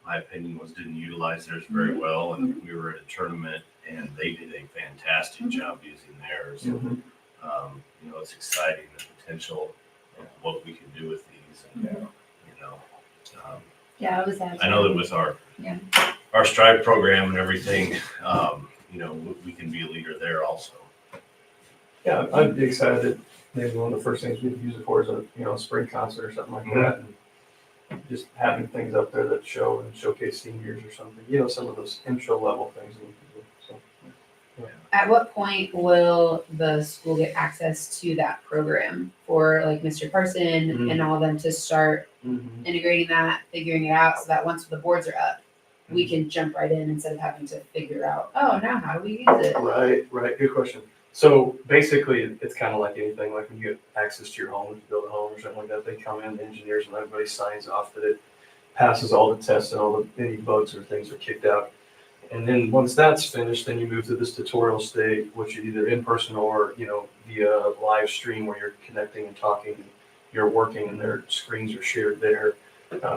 my opinion was, didn't utilize theirs very well, and we were at a tournament and they did a fantastic job using theirs. It's exciting, the potential of what we can do with these, and, Yeah, I was at. I know that with our Yeah. our Strive program and everything, we can be a leader there also. Yeah, I'd be excited that maybe one of the first things we could use it for is a spring concert or something like that. And just having things up there that show and showcase seniors or something, some of those intro level things that we can do. So, At what point will the school get access to that program for like Mr. Carson and all of them to start integrating that, figuring it out so that once the boards are up, we can jump right in instead of having to figure out, oh, now how do we use it? Right. Good question. So basically, it's kind of like anything, like when you get access to your home, if you build a home or something like that, they come in, the engineers, and everybody signs off that it passes all the tests and any bugs or things are kicked out. And then once that's finished, then you move to this tutorial state, which is either in person or, via live stream where you're connecting and talking, and you're working and their screens are shared there.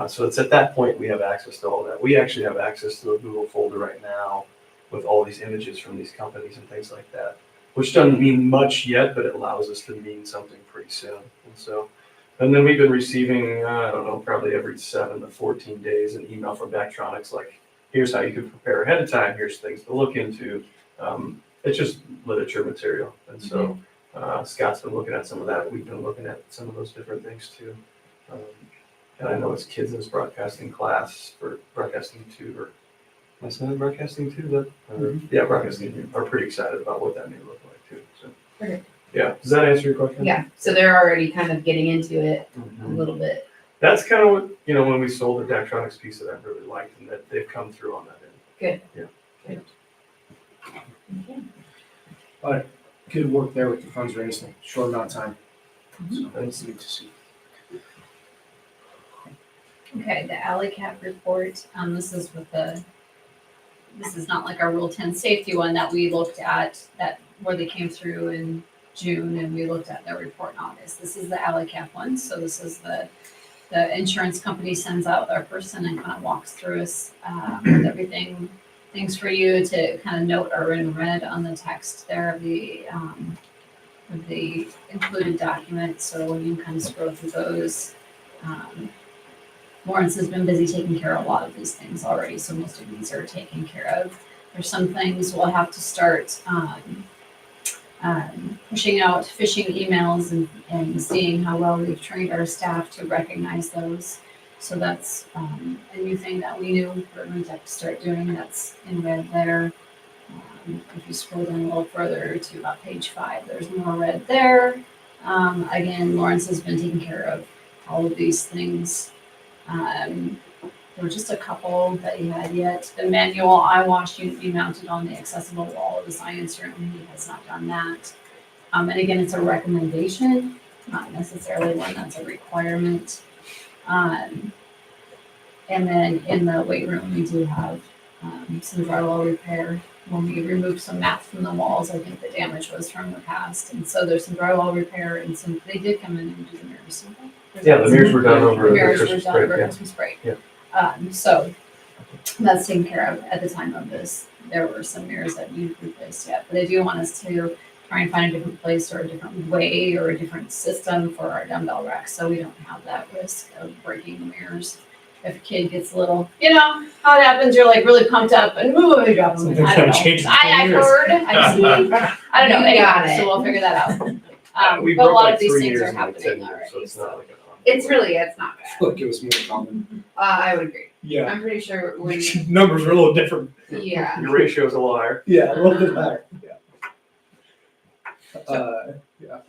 So it's at that point we have access to all that. We actually have access to a Google folder right now with all these images from these companies and things like that, which doesn't mean much yet, but it allows us to mean something pretty soon. And then we've been receiving, probably every 7 to 14 days an email from Daktronics like, here's how you can prepare ahead of time, here's things to look into. It's just literature material. And so Scott's been looking at some of that. We've been looking at some of those different things too. And I know his kids in his broadcasting class for Broadcasting 2, or am I saying Broadcasting 2? Yeah, Broadcasting 2 are pretty excited about what that may look like too. So, Okay. Yeah, does that answer your question? Yeah, so they're already kind of getting into it a little bit. That's kind of what, when we sold the Daktronics piece that I really liked, and that they've come through on that end. Good. Good work there with the funds raised in a short amount of time. So that's neat to see. Okay, the alley cap report, this is this is not like our Rule 10 safety one that we looked at, where they came through in June and we looked at their report in August. This is the alley cap one, so this is the insurance company sends out their person and kind of walks through us with everything, things for you to kind of note are in red on the text there of the included document, so you can kind of scroll through those. Lawrence has been busy taking care of a lot of these things already, so most of these are taken care of. There's some things we'll have to start pushing out phishing emails and seeing how well we've trained our staff to recognize those. So that's a new thing that we knew we're going to have to start doing. That's in red there. If you scroll down a little further to about page 5, there's more red there. Again, Lawrence has been taking care of all of these things. There were just a couple that he had yet. The manual eye wash unit be mounted on the accessible wall of the science room. He has not done that. And again, it's a recommendation, not necessarily one that's a requirement. And then in the weight room, we do have some drywall repair. When we removed some mats from the walls, I think the damage was from the past. And so there's some drywall repair and they did come in and do the mirrors. Yeah, the mirrors were done over the Mirrors were Christmas done break, over yeah. Christmas break. Yeah. So that's taken care of at the time of this. There were some mirrors that needed replaced yet, but they do want us to try and find a different place or a different way or a different system for our dumbbell racks, so we don't have that risk of breaking the mirrors. If a kid gets a little, how it happens, you're like really pumped up and they drop them. I don't know. Changes the I've mirrors. heard, I've seen, I don't know, You got anyway, it. so we'll figure that out. We But a broke lot like of these 3 things years are in like 10 happening years, already. so it's not like a. It's not I feel like it was more common. I would agree. Yeah. I'm pretty sure when, Numbers are a little different. yeah. Your ratio is a little higher. Yeah, a little bit higher. Yeah.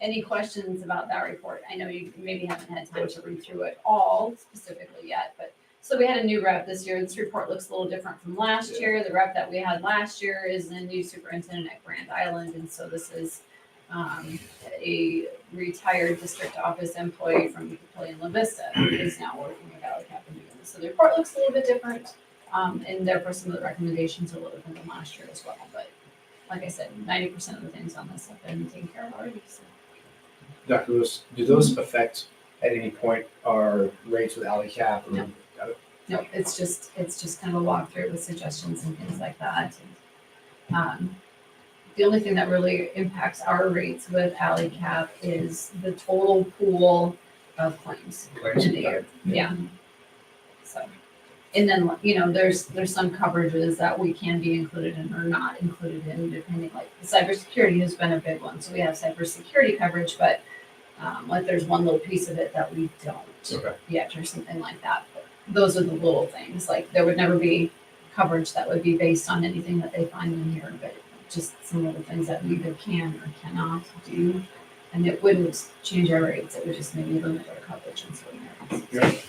Any questions about that report? I know you maybe haven't had time to read through it all specifically yet, but, so we had a new rep this year. This report looks a little different from last year. The rep that we had last year is the new superintendent at Grand Island, and so this is a retired district office employee from Papillion La Vista who is now working with Valley Cap and doing this. So the report looks a little bit different, and therefore some of the recommendations are a little different than last year as well. But like I said, 90% of the things on this have been taken care of already. So. Dr. Lewis, do those affect at any point our rates with Alley Cap? No. No, it's just kind of a walkthrough with suggestions and things like that. And, the only thing that really impacts our rates with Alley Cap is the total pool of claims in the year. Yeah. So, and then, there's some coverages that we can be included in or not included in, depending, like the cybersecurity has been a big one. So we have cybersecurity coverage, but like there's one little piece of it that we don't yet or something like that. But those are the little things. Like there would never be coverage that would be based on anything that they find in here, but just some little things that we either can or cannot do. And it wouldn't change our rates. It would just maybe limit our coverage and certain areas.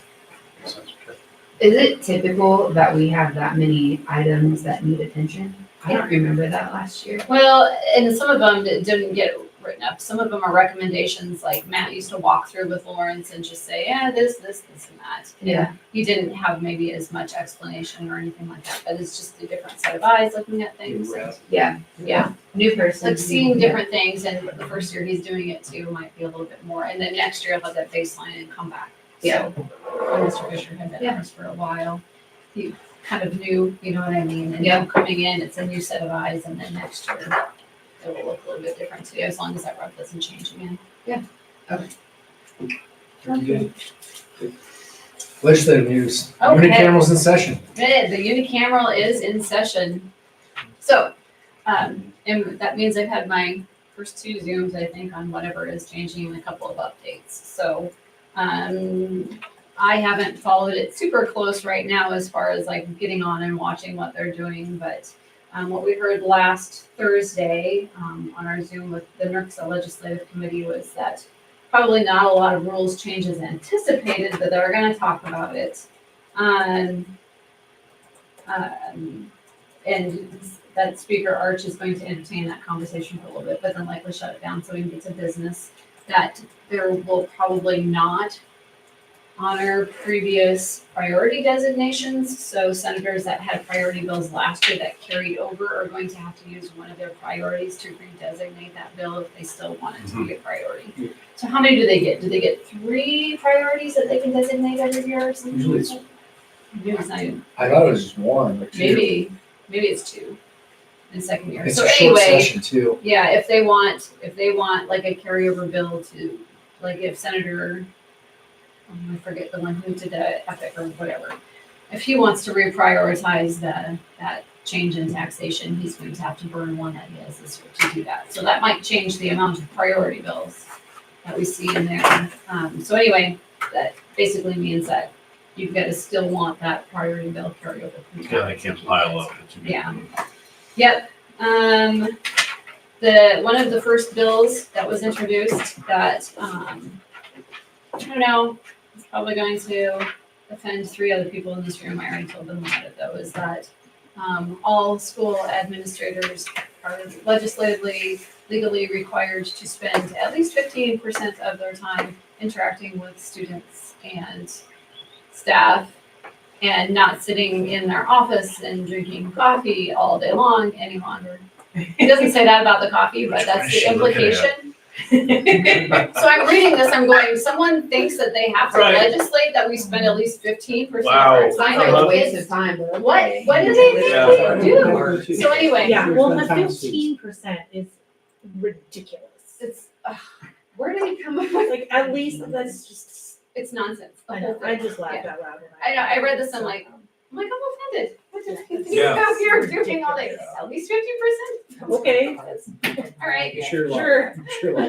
Is it typical that we have that many items that need attention? I don't remember that last year. Well, and some of them didn't get written up. Some of them are recommendations, like Matt used to walk through with Lawrence and just say, yeah, this, and that. Yeah. He didn't have maybe as much explanation or anything like that, but it's just a different set of eyes looking at things. Yeah. Yeah, New person. like seeing different things, and the first year he's doing it too might be a little bit more, and then next year he'll have that baseline and come back. Yeah. So, Mr. Fisher had been on us for a while. He kind of knew, you know what I mean? And Yeah. now coming in, it's a new set of eyes, and then next year it will look a little bit different too, as long as that rep doesn't change again. Okay. Legislative news. Okay. Unicameral's in session. The unicameral is in session. So, and that means I've had my first 2 Zooms, I think, on whatever is changing and a couple of updates. So, I haven't followed it super close right now as far as like getting on and watching what they're doing, but what we heard last Thursday on our Zoom with the NERCSA Legislative Committee was that probably not a lot of rules changes anticipated, but they were going to talk about it. And that Speaker Arch is going to entertain that conversation for a little bit, but then likely shut it down so we can get to business. That there will probably not honor previous priority designations. So senators that had priority bills last year that carried over are going to have to use one of their priorities to redesignate that bill if they still want it to be a priority. So how many do they get? Do they get 3 priorities that they can designate every year or something? Usually it's- Maybe it's not even, I thought it was just 1 or 2. maybe it's 2 in second year. It's So a short anyway, session too. yeah, if they want like a carryover bill to, like if Senator, I forget the one who did the epic or whatever. If he wants to reprioritize that change in taxation, he's going to have to burn one that he has this year to do that. So that might change the amount of priority bills that we see in there. So anyway, that basically means that you've got to still want that priority bill carryover. Yeah, they can pile up. Yeah. Yep. One of the first bills that was introduced that, I don't know, it's probably going to offend 3 other people in this room. I already told them about it though, is that all school administrators are legislatively, legally required to spend at least 15% of their time interacting with students and staff and not sitting in their office and drinking coffee all day long any longer. It doesn't say that about the coffee, but that's the implication. So I'm reading this, I'm going, someone thinks that they have to Right. legislate that we spend at least 15% of Wow. our Sounds time like with a waste kids. of time, but. What okay. do they think Yeah. we do? So anyway, Yeah, well, the Sometimes 15% is ridiculous. it's, where do they come up with? Like, at least, that's just, It's nonsense, the I whole know, I thing. just laughed Yeah. out loud. when I know, I read this, I'm like, I'm offended. What the heck is Yeah. out here doing all this? At least 50%? Okay. All right. Sure. Sure. Sure.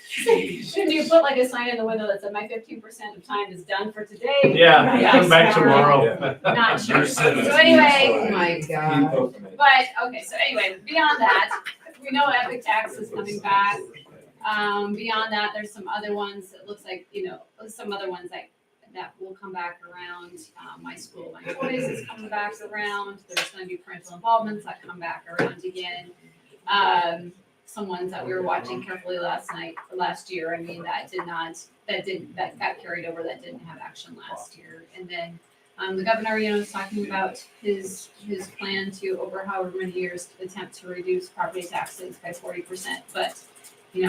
Shouldn't you put like a sign in the window that said my 15% of time is done for today? Yeah, come back tomorrow. Not sure. You're So citizens. anyway, Oh my god. but, okay, so anyway, beyond that, we know Epic Tax is coming back. Beyond that, there's some other ones, it looks like, some other ones that will come back around. My School, My Choice is coming back around. There's gonna be parental involvements that come back around again. Some ones that we were watching carefully last year, I mean, that got carried over, that didn't have action last year. And then, the governor, is talking about his plan to, over however many years, attempt to reduce property taxes by 40%, but, you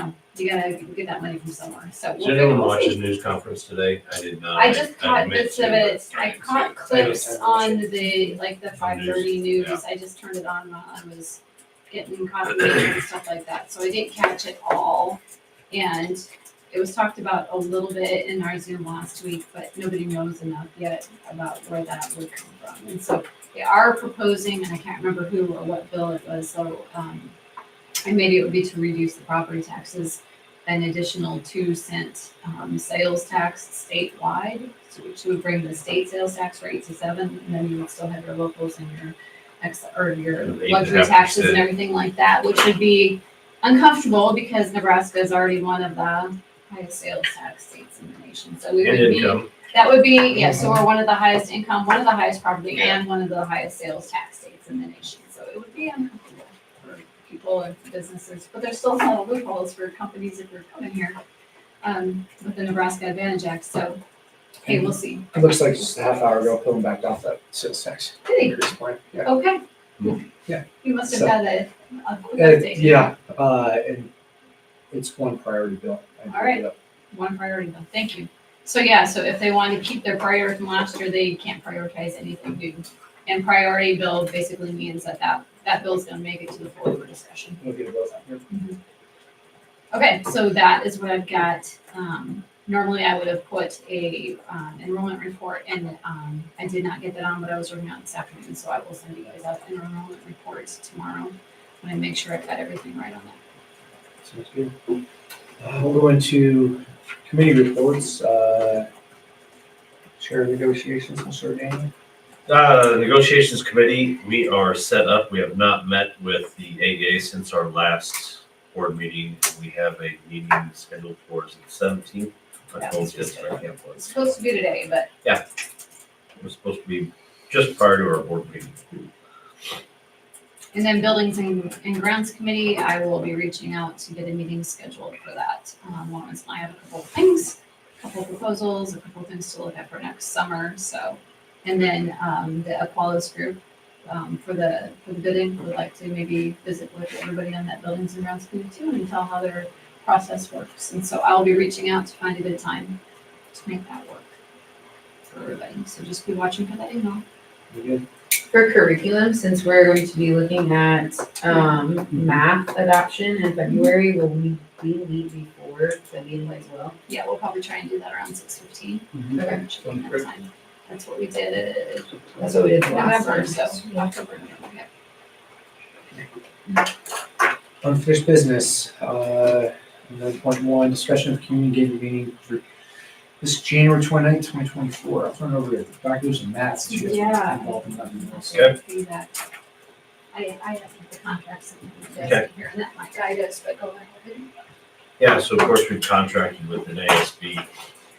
gotta get that money from somewhere, so. Did anyone watch his news conference today? I did not. I just caught admit bits of to, it, but I caught clips on the 5:30 news, I just turned it on while I was getting coffee and stuff like that, so I didn't catch it all. And it was talked about a little bit in our Zoom last week, but nobody knows enough yet about where that would come from. And so they are proposing, and I can't remember who or what bill it was, so, and maybe it would be to reduce the property taxes, an additional 2-cent sales tax statewide, which would bring the state sales tax rate to 7, and then you would still have your locals and your your luxury 8.5%. taxes and everything like that, which would be uncomfortable because Nebraska is already one of the highest sales tax states in the nation. So we And would be, income. that would be, yeah, so we're one of the highest income, one of the highest property, and one of the highest sales tax states in the nation. So it would be uncomfortable for people and businesses, but there's still a lot of loopholes for companies if they're coming here with the Nebraska Advantage Act. So, hey, we'll see. It looks like just a half hour ago, Phil backed off that sales tax Did he? increase plan. Yeah. Okay. Yeah. You must have So- had a quick update. Yeah, and it's one priority bill. I All right. looked it up. One priority bill, thank you. So yeah, so if they want to keep their priority from last year, they can't prioritize anything new. And priority bill basically means that bill's gonna make it to the floor for discussion. We'll get a vote on it. Okay, so that is what I've got. Normally I would have put a enrollment report and I did not get that on what I was working on this afternoon, so I will send you guys out an enrollment report tomorrow. And I make sure I've got everything right on that. Sounds good. We'll go into committee reports. Chair of negotiations, Mr. Daniel. Negotiations committee, we are set up. We have not met with the AA since our last board meeting. We have a meeting scheduled for the 17th. My That phone was gets just right here. It's supposed to be today, but It was supposed to be just prior to our board meeting. and then buildings and grounds committee, I will be reaching out to get a meeting scheduled for that. Lawrence and I have a couple of things, a couple of proposals, a couple of things to look at for next summer, so. And then, the Aqualis group, for the bidding, would like to maybe visit with everybody on that buildings and grounds committee too and tell how their process works. And so I'll be reaching out to find a good time to make that work for everybody. So just be watching for that email. You good? For curriculum, since we're going to be looking at math adoption in February, will we meet before the meeting as well? Yeah, we'll probably try and do that around 6:15. Okay. That time. That's what we did That's what we did last November, time. so October, November, yeah. Unfinished business, 9.1, discussion of community engagement meeting for this January 29th, 2024. I'll turn it over to Dr. and Matt. since you guys are Yeah. involved in that. Okay. Feedback. I have the contracts and you Okay. guys can hear, and that might guide us, but go ahead. Yeah, so of course we contracted with an ASB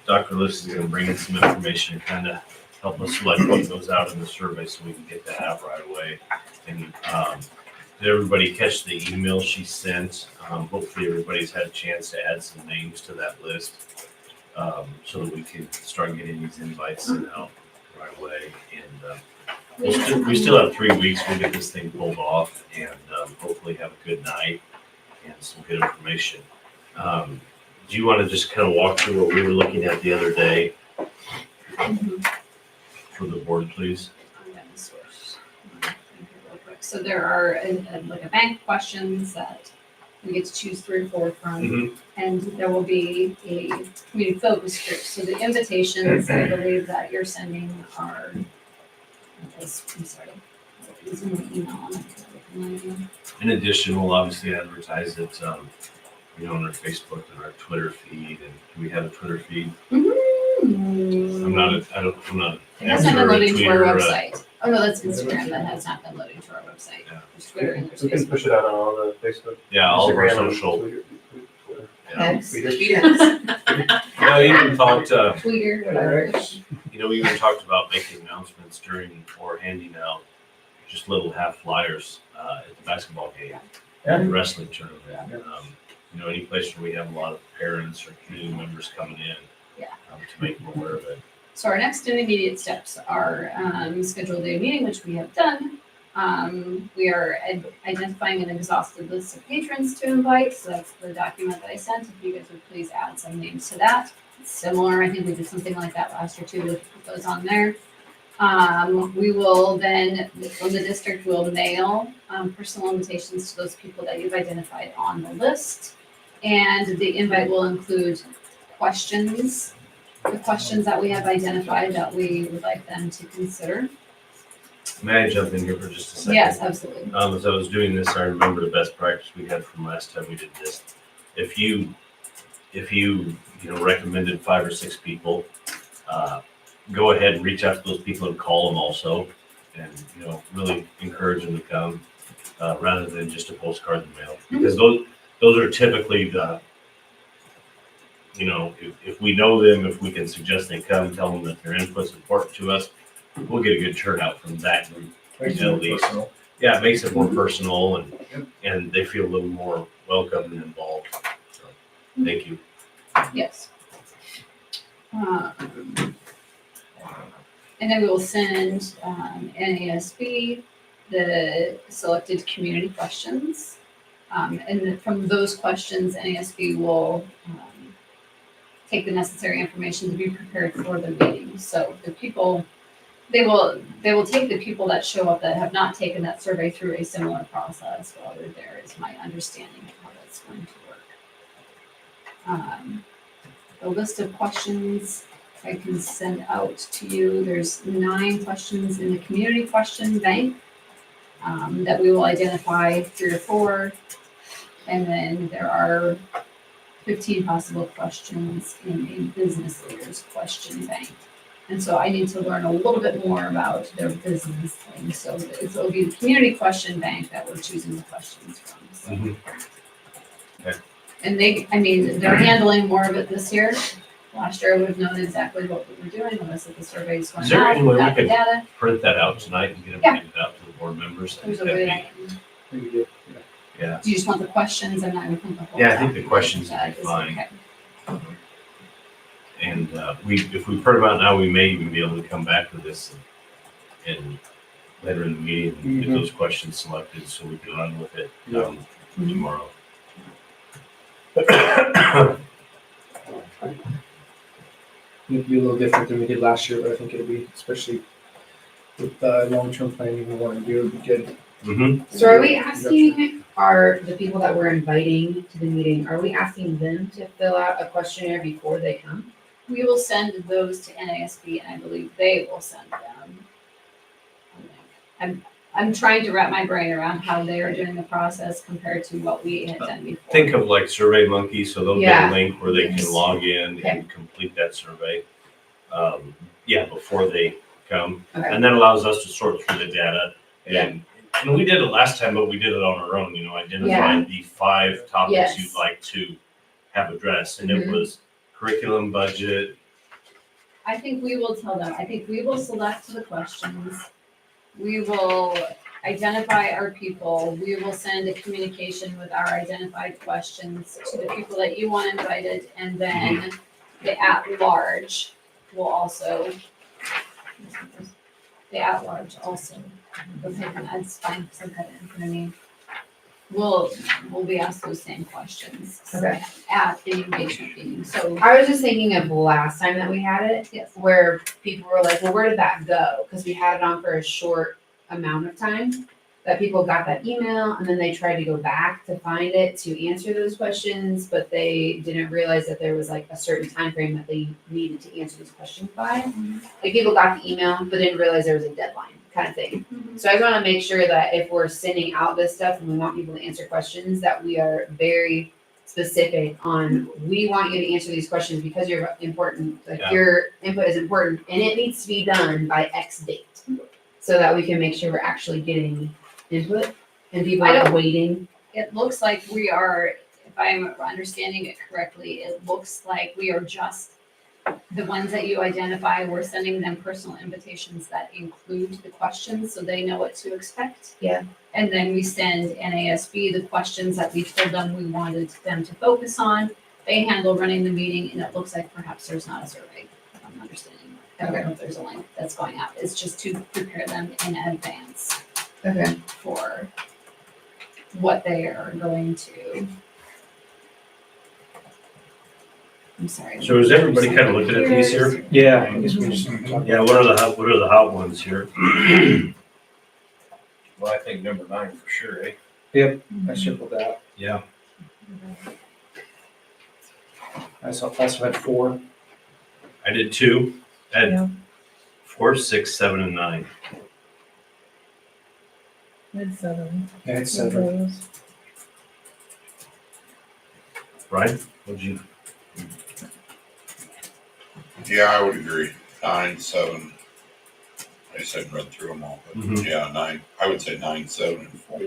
Dr. Lewis is gonna bring in some information and kind of help us select what goes out in the survey so we can get that out right away. And, did everybody catch the email she sent? Hopefully everybody's had a chance to add some names to that list, so that we can start getting these invites sent out right away. And, we still have 3 weeks. We'll get this thing pulled off and, hopefully have a good night and some good information. Do you want to just kind of walk through what we were looking at the other day for the board, please? I'm gonna switch. Real quick. So there are like a bank questions that we get to choose 3 or 4 from. And there will be a community focus group. So the invitations, I believe that you're sending are, I'm sorry, is in the email. I'm not gonna look in my email. In addition, we'll obviously advertise it, on our Facebook and our Twitter feed. And do we have a Twitter feed? I'm not. It has not been loading to our website. Oh, no, that's Instagram that has not been loading to our website. Yeah. There's Twitter and there's We can Facebook. push it out on all the Facebook. Yeah, all of our Instagram and social. Twitter. Yeah. X, We even talked. Twitter, whatever. We even talked about making announcements during or handing out just little half flyers at the basketball game, Yeah. the wrestling tournament. Any place where we have a lot of parents or community members coming in. Yeah. To make them aware of it. So our next and immediate steps are schedule a day meeting, which we have done. We are identifying an exhaustive list of patrons to invite. So that's the document that I sent. If you guys would please add some names to that. It's similar, I think we did something like that last year too. We'll put those on there. We will then, from the district, will mail personal invitations to those people that you've identified on the list. And the invite will include questions, the questions that we have identified that we would like them to consider. May I jump in here for just a second? Yes, absolutely. As I was doing this, I remember the best practice we had from last time we did this. If you recommended 5 or 6 people, go ahead and reach out to those people and call them also, and really encourage them to come, rather than just a postcard in the mail, because those are typically the, if we know them, if we can suggest they come, tell them that their input's important to us, we'll get a good turnout from that group. Makes At it least. personal. Yeah, it makes it more personal and they feel a little more welcome and involved. So, thank you. Yes. And then we will send NASB the selected community questions. And then from those questions, NASB will take the necessary information to be prepared for the meeting. So the people, they will take the people that show up that have not taken that survey through a similar process while they're there, is my understanding of how that's going to work. The list of questions I can send out to you. There's 9 questions in the community question bank that we will identify 3 or 4. And then there are 15 possible questions in a business leaders question bank. And so I need to learn a little bit more about their business thing. So it'll be the community question bank that we're choosing the questions from. So. Okay. And they're handling more of it this year. Last year I would have known exactly what we were doing unless the survey is going Is there out, any way we got the could data. print that out tonight and get it Yeah. printed out to the board members? There's a way I can. Maybe do. Yeah. Do you just want the questions and I would print the whole? Yeah, I think the document? questions would That be is fine. okay. And if we print them out now, we may even be able to come back to this and later in the meeting and get those questions selected so we can run with it tomorrow. It'll be a little different than we did last year, but I think it'll be, especially with long-term planning we want to do, it'll be good. Mm-hmm. So are we asking, the people that we're inviting to the meeting, are we asking them to fill out a questionnaire before they come? We will send those to NASB and I believe they will send them. I'm trying to wrap my brain around how they are doing the process compared to what we had done before. Think of like Survey Monkey, so they'll get Yeah. a link where they can Yes. log in Okay. and complete that survey. Before they come. Okay. And that allows us to sort through the data. Yeah. And we did it last time, but we did it on our own, identified Yeah. the 5 topics Yes. you'd like to have addressed. And it Mhm. was curriculum, budget, I think we will tell them, I think we will select the questions. We will identify our people. We will send a communication with our identified questions to the people that you want invited, and then the at-large will also, the at-large also, okay, that's fine, because I've got it in front of me. We'll be asked those same questions. Okay. At the engagement meeting, so. I was just thinking of last time that we had it, Yes. where people were like, well, where did that go? Because we had it on for a short amount of time, that people got that email and then they tried to go back to find it to answer those questions, but they didn't realize that there was like a certain time frame that they needed to answer these questions by. Like people got the email, but didn't realize there was a deadline kind of thing. So I just want to make sure that if we're sending out this stuff and we want people to answer questions, that we are very specific on, we want you to answer these questions because you're important, like Yeah. your input is important and it needs to be done by X date. So that we can make sure we're actually getting input and people I aren't don't- waiting. It looks like we are, if I'm understanding it correctly, it looks like we are just the ones that you identify, we're sending them personal invitations that include the questions so they know what to expect. Yeah. And then we send NASB the questions that we told them we wanted them to focus on. They handle running the meeting, and it looks like perhaps there's not a survey, if I'm understanding. I don't know if there's a link that's going out. It's just to prepare them in advance Okay. for what they are going to. I'm sorry. So is everybody kind of looking at these here? Yeah, I guess we just. Yeah, what are the hot ones here? Well, I think number 9 for sure, eh? I circled that. Yeah, I also had 4. I did 2. I Yeah. had 4, 6, 7, and 9. It's 7. I had 7. Brian, what'd you? Yeah, I would agree. 9, 7. I just hadn't read through them all, but Mhm. yeah, 9. I would say 9, 7, and 4.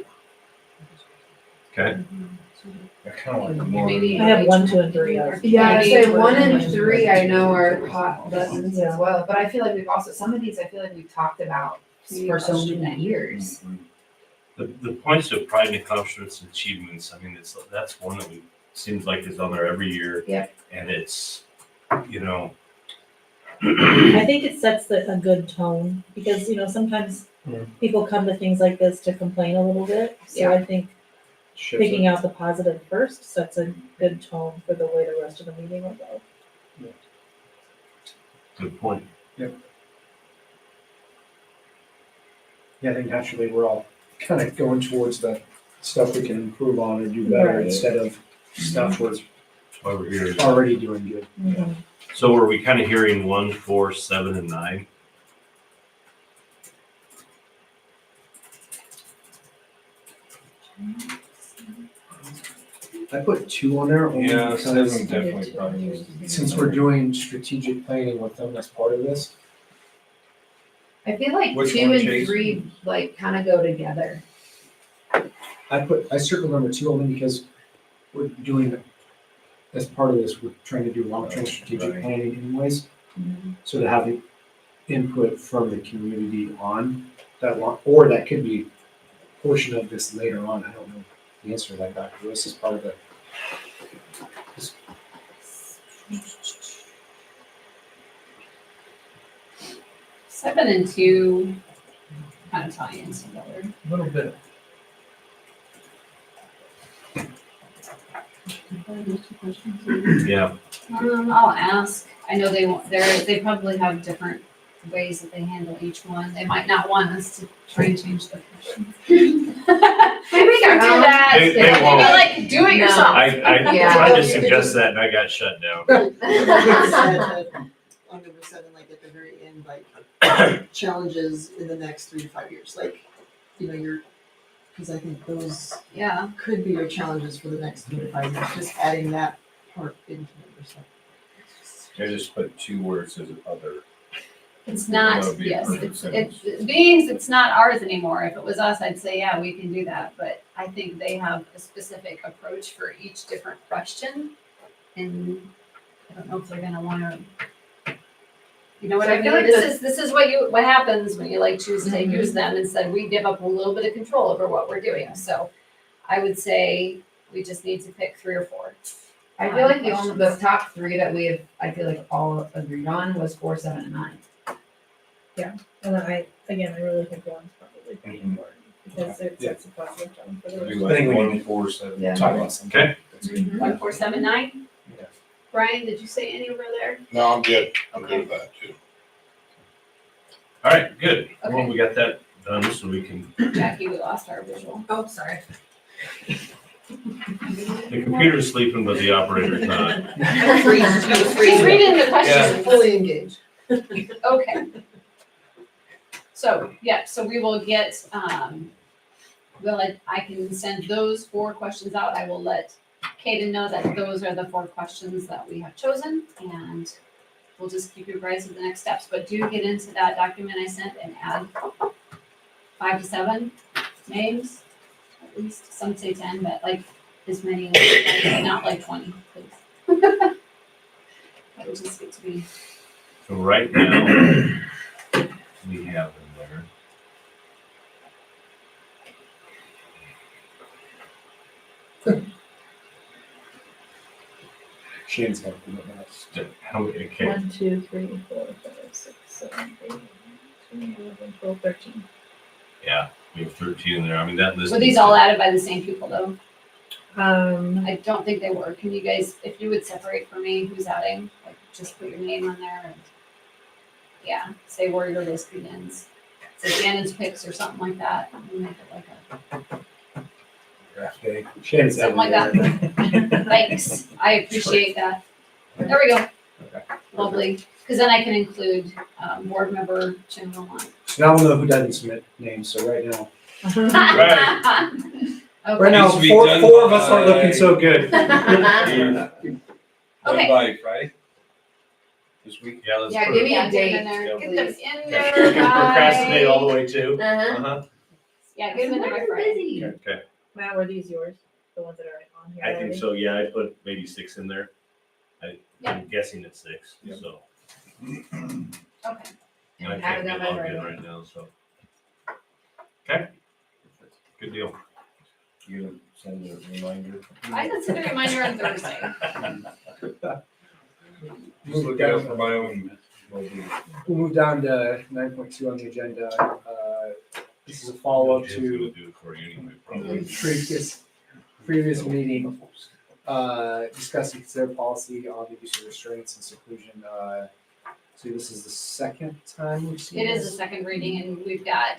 Okay. I kind of like more. Maybe- I have 1, 2, and 3. Yeah, I say Maybe 1 and for- 3 I know are hot buttons as Yeah. well, but I feel like we've also, some of these I feel like we've talked about for so many years. The points of pride and accomplishments and achievements, I mean, that's one that we, seems like is on there every year. Yep. And it's, you know, I think it sets a good tone, because, sometimes Yeah. people come to things like this to complain a little bit. So I think picking out the positive first sets a good tone for the way the rest of the meeting will go. good point. Yeah, I think naturally we're all kind of going towards the stuff we can improve on or do better Right. instead of stuff we're Why we're here. already doing good. Mhm. So were we kind of hearing 1, 4, 7, and 9? I put 2 on there only Yeah, because 7 definitely probably. since we're doing strategic planning with them as part of this, I feel like Which 2 one, and Chase? 3 like kind of go together. I circled number 2 only because we're doing, as part of this, we're trying to do long-term strategic Right. planning anyways. So to have the input from the community on that long, or that could be a portion of this later on, I don't know the answer to that, Dr. Lewis is part of the. 7 and 2 kind of tie in together. A little bit. Yeah, I'll ask. I know they won't, they probably have different ways that they handle each one. They might not want us to try and change the questions. Maybe we can do that. They Maybe won't. like, do it No. yourself. I Yeah. tried to suggest that and I got shut down. On number 7, like at the very end, like challenges in the next 3 to 5 years, like, because I think those Yeah, could be your challenges for the next 3 to 5 years, just adding that part into number 7. I just put 2 words as other. it's not, That would be a yes, perfect sentence. it's not ours anymore. If it was us, I'd say, yeah, we can do that. But I think they have a specific approach for each different question. And I don't know if they're gonna wanna You know what So I I feel mean? like This is what happens when you like choose to use them instead. We give up a little bit of control over what we're doing. So I would say we just need to pick 3 or 4. I feel like the top 3 that we have, I feel like all agreed on was 4, 7, and 9. And then I really think one's probably pretty Mhm. important because it's a positive tone for the Do rest. like I think we need 1, to 4, 7. Yeah. Talk about something. Okay. That's good. 1, 4, 7, 9. Yeah. Brian, did you say any over there? No, I'm good. I'm Okay. good with that too. All right, good. Well, Okay. we got that done, so we can, Jackie, we lost our visual. Oh, sorry. the computer's sleeping, but the operator's not. She's reading the questions. Fully engaged. Okay. So, yeah, so we will get, I can send those 4 questions out. I will let Kaden know that those are the 4 questions that we have chosen, and we'll just keep you apprised of the next steps. But do get into that document I sent and add 5 to 7 names, at least. Some say 10, but like as many, not like 20, please. That would just get to be. So right now, we have in there. Shane's got to do it now. How, okay, 1, 2, 3, 4, 5, 6, 7, 8, 9, 10, 11, 12, 13. yeah, we have 13 in there. I mean, that list. Were these all added by the same people though? Um, I don't think they were. Can you guys, if you would separate for me who's adding, like just put your name on there and yeah, say where your list begins. Say Shannon's picks or something like that. And make it like a, Draft day. Shane's something like that. Thanks. I appreciate that. There we go. Okay. Lovely. Because then I can include board member general line. So now we'll know who doesn't submit names, so right now. Right. Okay. Right now, Needs to be four done of us aren't looking by- so good. Done Okay. by Friday? This week? Yeah, let's Yeah, put give it- me a date. Get them in there. Get them please. in there. Procrastinate all the by- way too. Uh-huh. Yeah, get them in there by Friday. Busy. Okay, Matt, were these yours? The ones that are on here I think already? so, yeah, I put maybe 6 in there. Yeah. I'm guessing it's 6, so. Okay. I Have can't it get done by logged in Friday. right now, so. Okay. Good deal. You gonna send a reminder? I can send a reminder on Thursday. Just look out for my own well-being. We'll move down to 9.2 on the agenda. This is a follow-up Jim's gonna to do it for you anyway, probably. previous meeting, discussing consider policy on the use of restraints and seclusion. So this is the second time we've seen It is this. a second reading and we've got,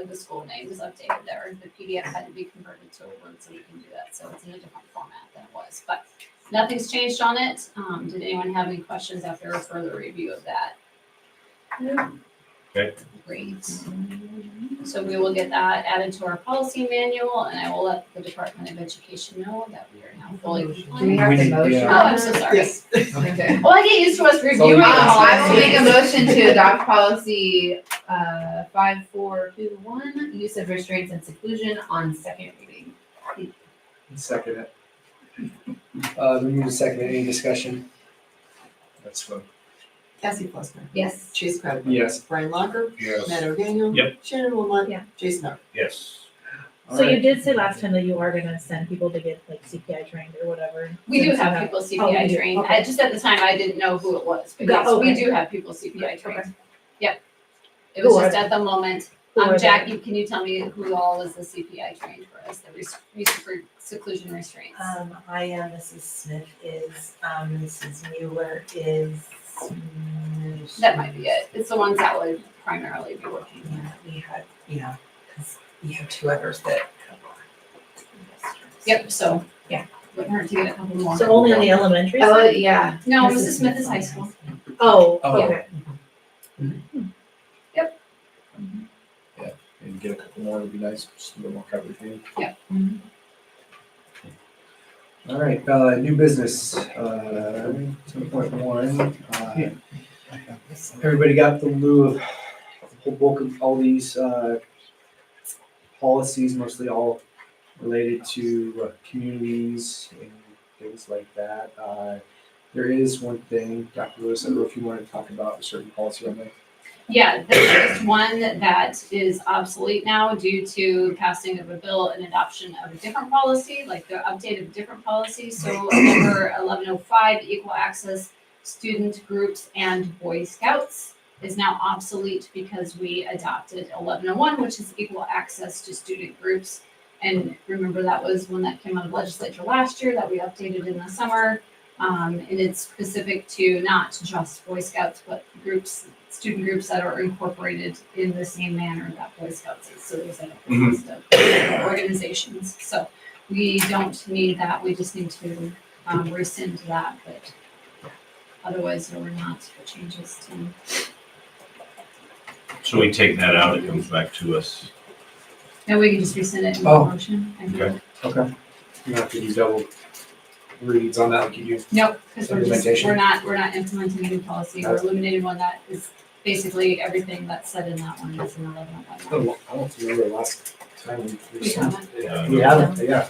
the school names updated there. The PDF had to be converted to a Word so we can do that. So it's in a different format than it was, but nothing's changed on it. Did anyone have any questions after a further review of that? Okay. Great. So we will get that added to our policy manual and I will let the Department of Education know that we are now fully Do we compliant. have We the need- motion? yeah. Oh, I'm so sorry. Yes. Okay. Well, I get used to us reviewing we- I will make a policies. motion to adopt policy 5421, use of restraints and seclusion on second reading. Second it. We need a second. Any discussion? That's fun. Cassie Plessner, Yes. Chase Crowder, Yes. Brian Locker, Yes. Matt O'Daniel. Yep. Shannon Wilmot. Yeah. Jason Miller. Yes. All So you right. did say last time that you are gonna send people to get like CPI trained or whatever. We do Since you have people Oh, CPI we do. trained. Okay. I just at the time, I didn't know who it was, but Got- yes, we okay. do have people CPI trained. Okay. Yep. It was Who are just at the moment. Who are they? Jackie, can you tell me who all is the CPI trained for us, the seclusion restraints? I am, Mrs. Smith is, Mrs. Mueller is. That might be it. It's the ones that would primarily be working. Yeah, we had, because we have 2 others that. Yep, so, yeah, wouldn't hurt to get a couple more. So only on the elementary Oh, side? yeah. No, Mrs. Smith is high school. Oh, Oh. okay. And get a couple more would be nice, just a little more coverage. Maybe. Yep. All right, new business, 10.1. Everybody got the lieu of the whole bulk of all these policies, mostly all related to communities and things like that. There is one thing, Dr. Lewis, I don't know if you wanted to talk about a certain policy on that. Yeah, there's just one that is obsolete now due to passing of a bill and adoption of a different policy, like the update of a different policy. So number 1105, equal access student groups and Boy Scouts is now obsolete because we adopted 1101, which is equal access to student groups. And remember, that was one that came out of legislature last year that we updated in the summer. And it's specific to not just Boy Scouts, but groups, student groups that are incorporated in the same manner that Boy Scouts is. So there's like a list of organizations. So we don't need that. We just need to rescind that, but otherwise there were not changes to. So we take that out, it comes back to us. No, we can just rescind it in the Oh. motion. I think. Okay. Okay. You have to do double reads on that, like you do. Nope, because Implementation. we're not implementing a new policy. We're eliminating one that is basically everything that's said in that one is in 1101. I don't remember the last time we We haven't. We haven't, yeah.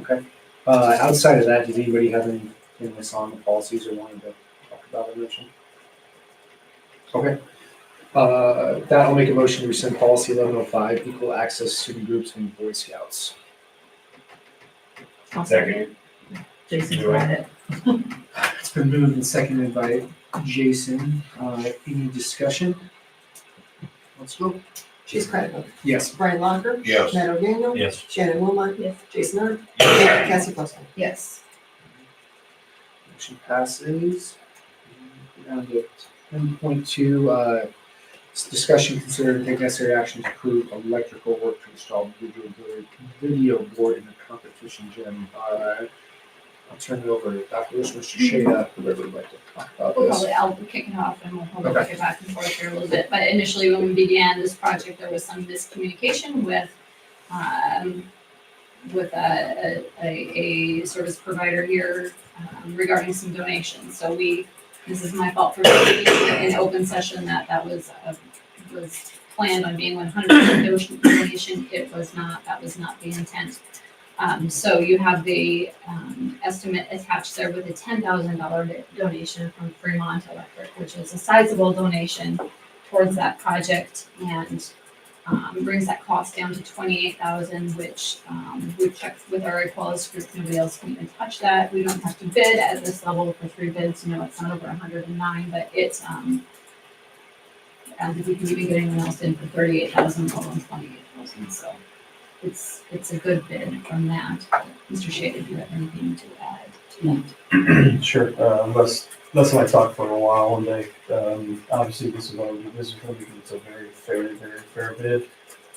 Okay. Outside of that, did anybody have anything that's on the policies or wanted to talk about or mention? Okay. That I'll make a motion to rescind policy 1105, equal access student groups and Boy Scouts. I'll Second. Jason's got it. It's been moved and seconded by Jason. Any discussion? Let's go. Chase Craddock, Yes. Brian Locker, Yes. Matt O'Daniel, Yes. Shannon Wilmot, Yes. Jason Art, Yes. Cassie Fossil. Yes. Motion passes. Down to 10.2, discussion, consider and take necessary action to approve electrical work to install video board in the competition gym. I'll turn it over to Dr. Lewis, Mr. Shada, whoever would like to talk about We'll this. I'll kick it off and we'll probably Okay. kick it back and forth here a little bit. But initially, when we began this project, there was some miscommunication with a service provider here regarding some donations. So this is my fault for being in open session that was planned on being 100% donation. It was not, that was not the intent. So you have the estimate attached there with a $10,000 donation from Fremont Electric, which is a sizable donation towards that project and brings that cost down to $28,000, which we've checked with our Equalis group. Nobody else can even touch that. We don't have to bid at this level for 3 bids. You know, it's not over 109, but it's I don't think we can even get anyone else in for 38,000, let alone 28,000. So it's a good bid from that. Mr. Shade, if you have anything to add to that. Sure, Les and I talked for a while one day. Obviously, this is going to be, it's a very fair bid.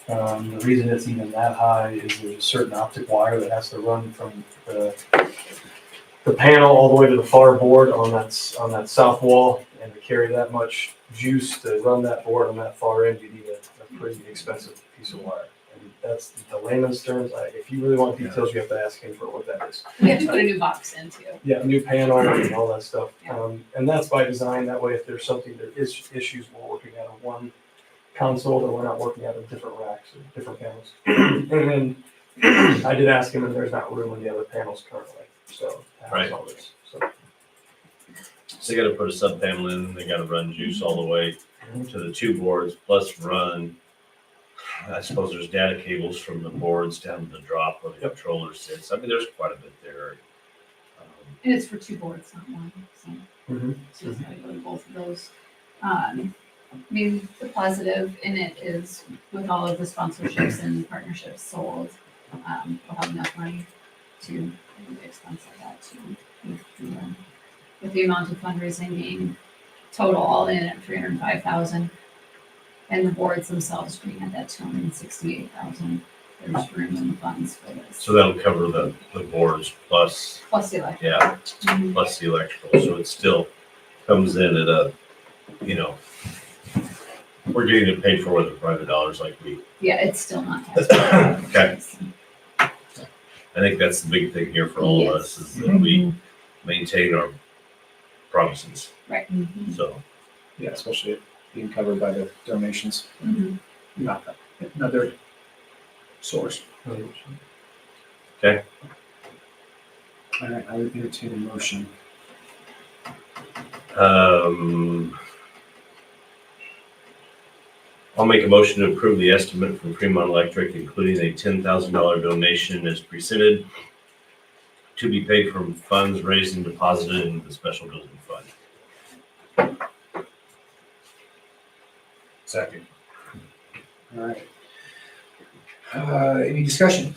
The reason it's even that high is there's a certain optic wire that has to run from the panel all the way to the far board on that south wall, and to carry that much juice to run that board on that far end, you need a pretty expensive piece of wire. And that's the layman's terms. If you really want details, you have to ask him for what that is. We have to put a new box in too. Yeah, new panel and all that stuff. And that's by design. That way, if there's something, there is issues, we're working out of one console, or we're not working out of different racks or different panels. And then I did ask him, and there's not room in the other panels currently. So that's all this. So they gotta put a sub panel in, they gotta run juice all the way to the 2 boards, plus run, I suppose there's data cables from the boards down to the drop where the controller sits. I mean, there's quite a bit there. And it's for 2 boards, not one. So Mhm. so it's gotta go to both of those. I mean, the positive in it is with all of the sponsorships and partnerships sold, we'll have enough money to do the expense of that too. With the amount of fundraising being total all in at 305,000, and the boards themselves being at that 268,000, there's room in the funds for this. So that'll cover the boards plus, Plus the electric. yeah, Mhm. plus the electrical, so it still comes in at a, we're getting it paid for with the private dollars like we, Yeah, it's still not taxable. Okay. I think that's the big thing here for all of us, is that we maintain our promises, Right. so. Yeah, especially it being covered by the donations, Mhm. not another source. Okay. All right, I would entertain a motion. I'll make a motion to approve the estimate from Fremont Electric, including a $10,000 donation as presented to be paid from funds raised and deposited into the special building fund. Second. All right. Any discussion?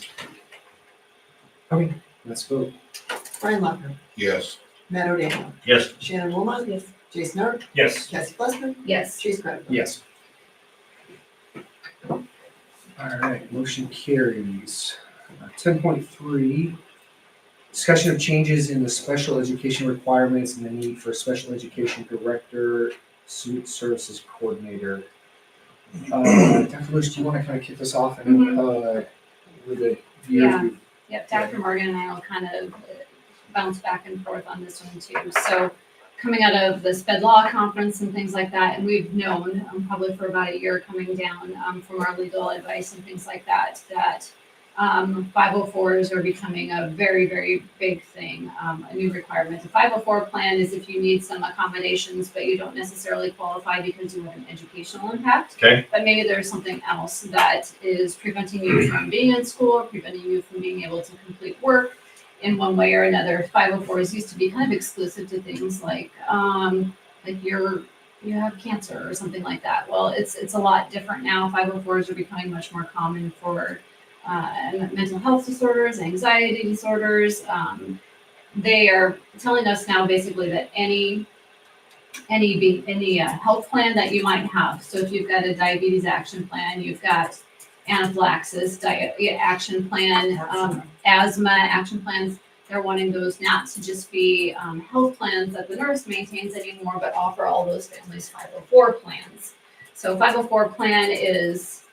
Okay, let's vote. Brian Locker, Yes. Matt O'Daniel, Yes. Shannon Womack. Yes. Jason Art, Yes. Cassie Glassman, Yes. Chase Credible. Yes. All right, motion carries. 10.3, discussion of changes in the special education requirements and the need for a special education director, student services coordinator. Dr. Lewis, do you want to kind of kick this off and with a view? Yeah. Yep, Dr. Morgan and I will kind of bounce back and forth on this one too. So coming out of the SPED Law Conference and things like that, and we've known probably for about a year coming down from our legal advice and things like that, that 504s are becoming a very, very big thing, a new requirement. A 504 plan is if you need some accommodations, but you don't necessarily qualify because you have an educational impact. Okay. But maybe there's something else that is preventing you from being in school, preventing you from being able to complete work in one way or another. 504s used to be kind of exclusive to things like you have cancer or something like that. Well, it's a lot different now. 504s are becoming much more common for mental health disorders, anxiety disorders. They are telling us now basically that any health plan that you might have. So if you've got a diabetes action plan, you've got anaphylaxis action plan, asthma action plans. They're wanting those not to just be health plans that the nurse maintains anymore, but offer all those families 504 plans. So 504 plan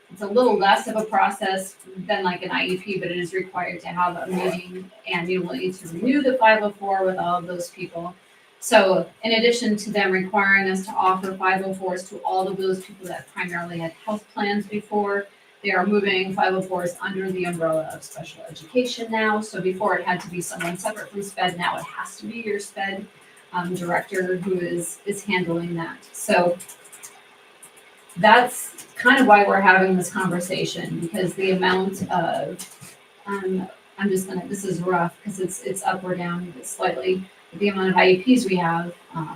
it's a little less of a process than like an IEP, but it is required to have a meeting annually to renew the 504 with all of those people. So in addition to them requiring us to offer 504s to all of those people that primarily had health plans before, they are moving 504s under the umbrella of special education now. So before it had to be someone separate from SPED, now it has to be your SPED director who is handling that. So that's kind of why we're having this conversation, because the amount of, this is rough because it's up or down slightly. The amount of IEPs we have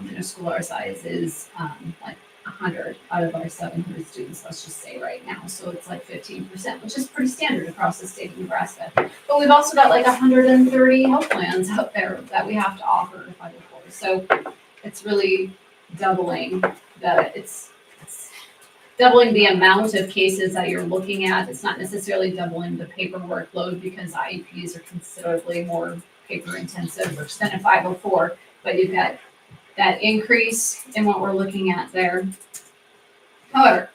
in a school our size is like 100 out of our 700 students, let's just say right now. So it's like 15%, which is pretty standard across the state of Nebraska. But we've also got like 130 health plans out there that we have to offer 504. So it's really doubling doubling the amount of cases that you're looking at. It's not necessarily doubling the paperwork load because IEPs are considerably more paper intensive than a 504, but you've got that increase in what we're looking at there. However,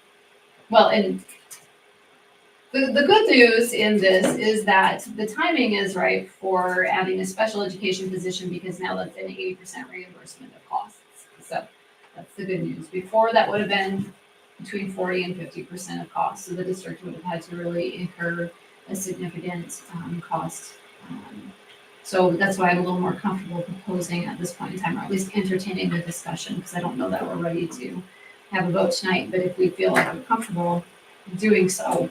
and the good news in this is that the timing is right for adding a special education position because now that's an 80% reimbursement of costs. So that's the good news. Before that would have been between 40 and 50% of costs. So the district would have had to really incur a significant cost. So that's why I'm a little more comfortable proposing at this point in time, or at least entertaining the discussion, because I don't know that we're ready to have a vote tonight. But if we feel like we're comfortable doing so,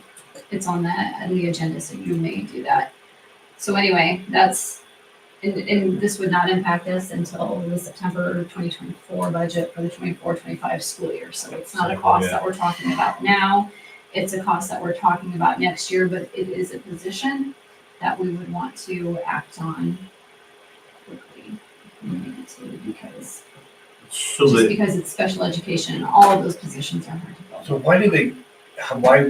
it's on the agenda, so you may do that. So anyway, that's, and this would not impact us until the September 2024 budget for the 24-25 school year. So it's not a cost that we're talking about now. It's a cost that we're talking about next year, but it is a position that we would want to act on quickly if we needed to, because because it's special education and all of those positions are hard to fill. So why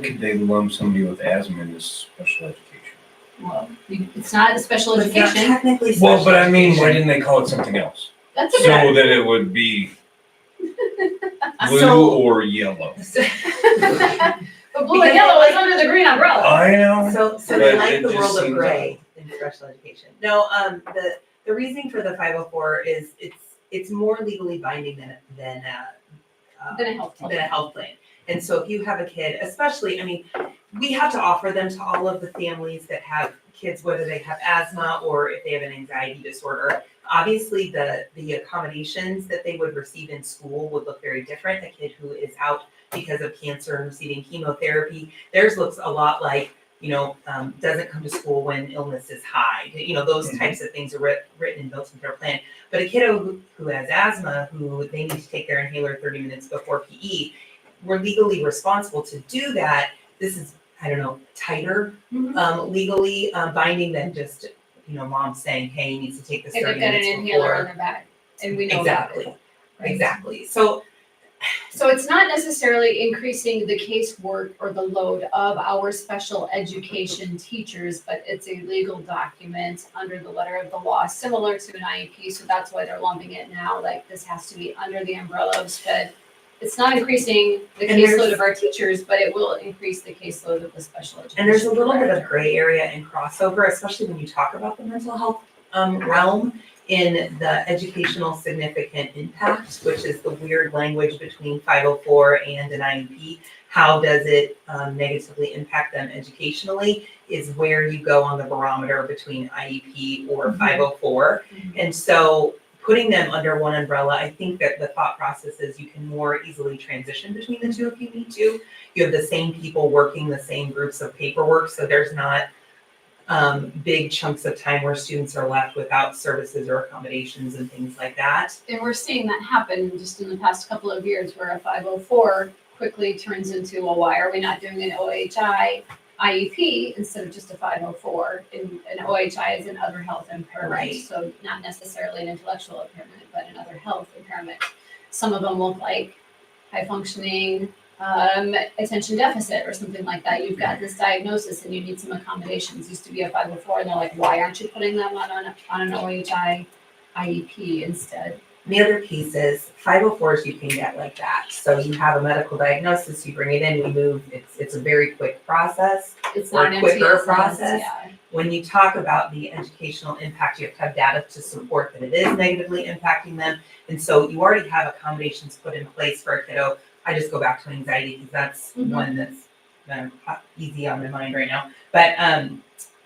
could they lump somebody with asthma into special education? Well, it's not a special It's not education. technically special. Well, but I mean, why didn't they call it something else? That's So okay. that it would be blue So- or yellow. But blue and yellow is under the green umbrella. I know. So they But like it the just world of seems gray in special education. No, the reasoning for the 504 is it's more legally binding than Then a health plan. than a health plan. And so if you have a kid, especially, I mean, we have to offer them to all of the families that have kids, whether they have asthma or if they have an anxiety disorder. Obviously, the accommodations that they would receive in school would look very different. A kid who is out because of cancer and receiving chemotherapy, theirs looks a lot like, doesn't come to school when illness is high. Those types of things are written and built into their plan. But a kiddo who has asthma, who they need to take their inhaler 30 minutes before PE, we're legally responsible to do that. This is, tighter legally binding than just, mom saying, hey, he needs to take this If 30 they've got an minutes inhaler on before. their back, and we know about it. Exactly, exactly. So So it's not necessarily increasing the casework or the load of our special education teachers, but it's a legal document under the letter of the law, similar to an IEP, so that's why they're lumping it now, like this has to be under the umbrella of SPED. It's not increasing the And there's- caseload of our teachers, but it will increase the caseload of the special education. And there's a little bit of director. gray area and crossover, especially when you talk about the mental health realm in the educational significant impact, which is the weird language between 504 and an IEP. How does it negatively impact them educationally is where you go on the barometer between IEP or 504. And so putting them under one umbrella, I think that the thought process is you can more easily transition between the two if you need to. You have the same people working the same groups of paperwork, so there's not big chunks of time where students are left without services or accommodations and things like that. And we're seeing that happen just in the past couple of years where a 504 quickly turns into, well, why are we not doing an OHI IEP instead of just a 504? And an OHI is an other health impairment, Right. so not necessarily an intellectual impairment, but another health impairment. Some of them look like high functioning attention deficit or something like that. You've got this diagnosis and you need some accommodations. Used to be a 504 and they're like, why aren't you putting them on an OHI IEP instead? The other piece is 504s you can get like that. So you have a medical diagnosis, you bring it in, we move, it's a very quick process. It's Or not an quicker MTSS, process. yeah. When you talk about the educational impact, you have to have data to support that it is negatively impacting them. And so you already have accommodations put in place for a kiddo. I just go back to anxiety because that's one that's easy on my mind right now. But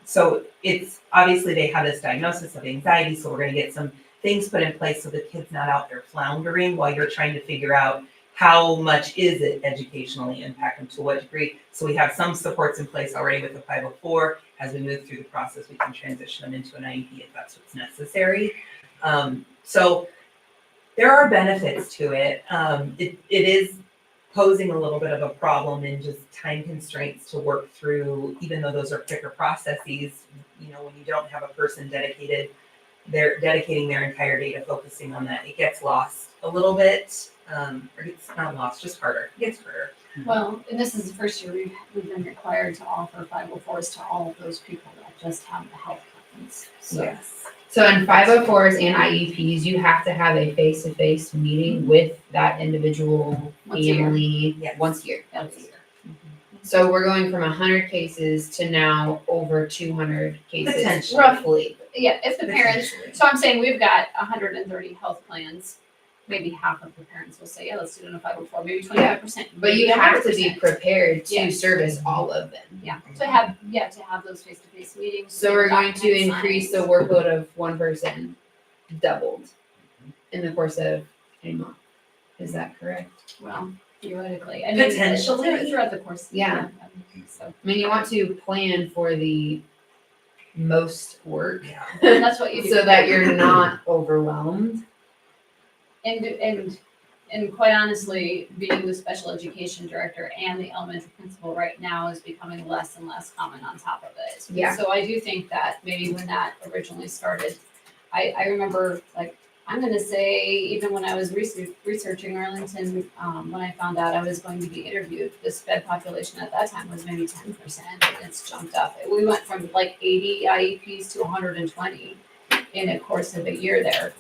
so it's obviously they have this diagnosis of anxiety, so we're gonna get some things put in place so the kid's not out there floundering while you're trying to figure out how much is it educationally impacting, to what degree. So we have some supports in place already with the 504. As we move through the process, we can transition them into an IEP if that's what's necessary. So there are benefits to it. It is posing a little bit of a problem in just time constraints to work through, even though those are quicker processes. When you don't have a person they're dedicating their entire day to focusing on that, it gets lost a little bit. Or it's not lost, just harder. It gets harder. Well, and this is the first year we've been required to offer 504s to all of those people that just have the health plans. So Yes. So in 504s and IEPs, you have to have a face-to-face meeting with that individual Once a year. family Yes. once a year. that's easier. So we're going from 100 cases to now over 200 cases, Potentially. roughly. Yeah, if the parents, Potentially. so I'm saying we've got 130 health plans. Maybe half of the parents will say, yeah, let's do it in a 504, maybe 25%. But you maybe have to be 100%. prepared to Yes. service all of them. Yeah, to have those face-to-face meetings. So we're going to documents increase the signed. workload of one person doubled in the course of a month. Is that correct? Well, theoretically, I mean, Potentially. throughout the course. Yeah. So, I mean, you want to plan for the most work Yeah. and that's what you do. so that you're not overwhelmed. And quite honestly, being the special education director and the elementary principal right now is becoming less and less common on top of it. Yeah. So I do think that maybe when that originally started, I remember, like, I'm gonna say, even when I was researching Arlington, when I found out I was going to be interviewed, the SPED population at that time was maybe 10%, and it's jumped up. We went from like 80 IEPs to 120 in the course of a year there.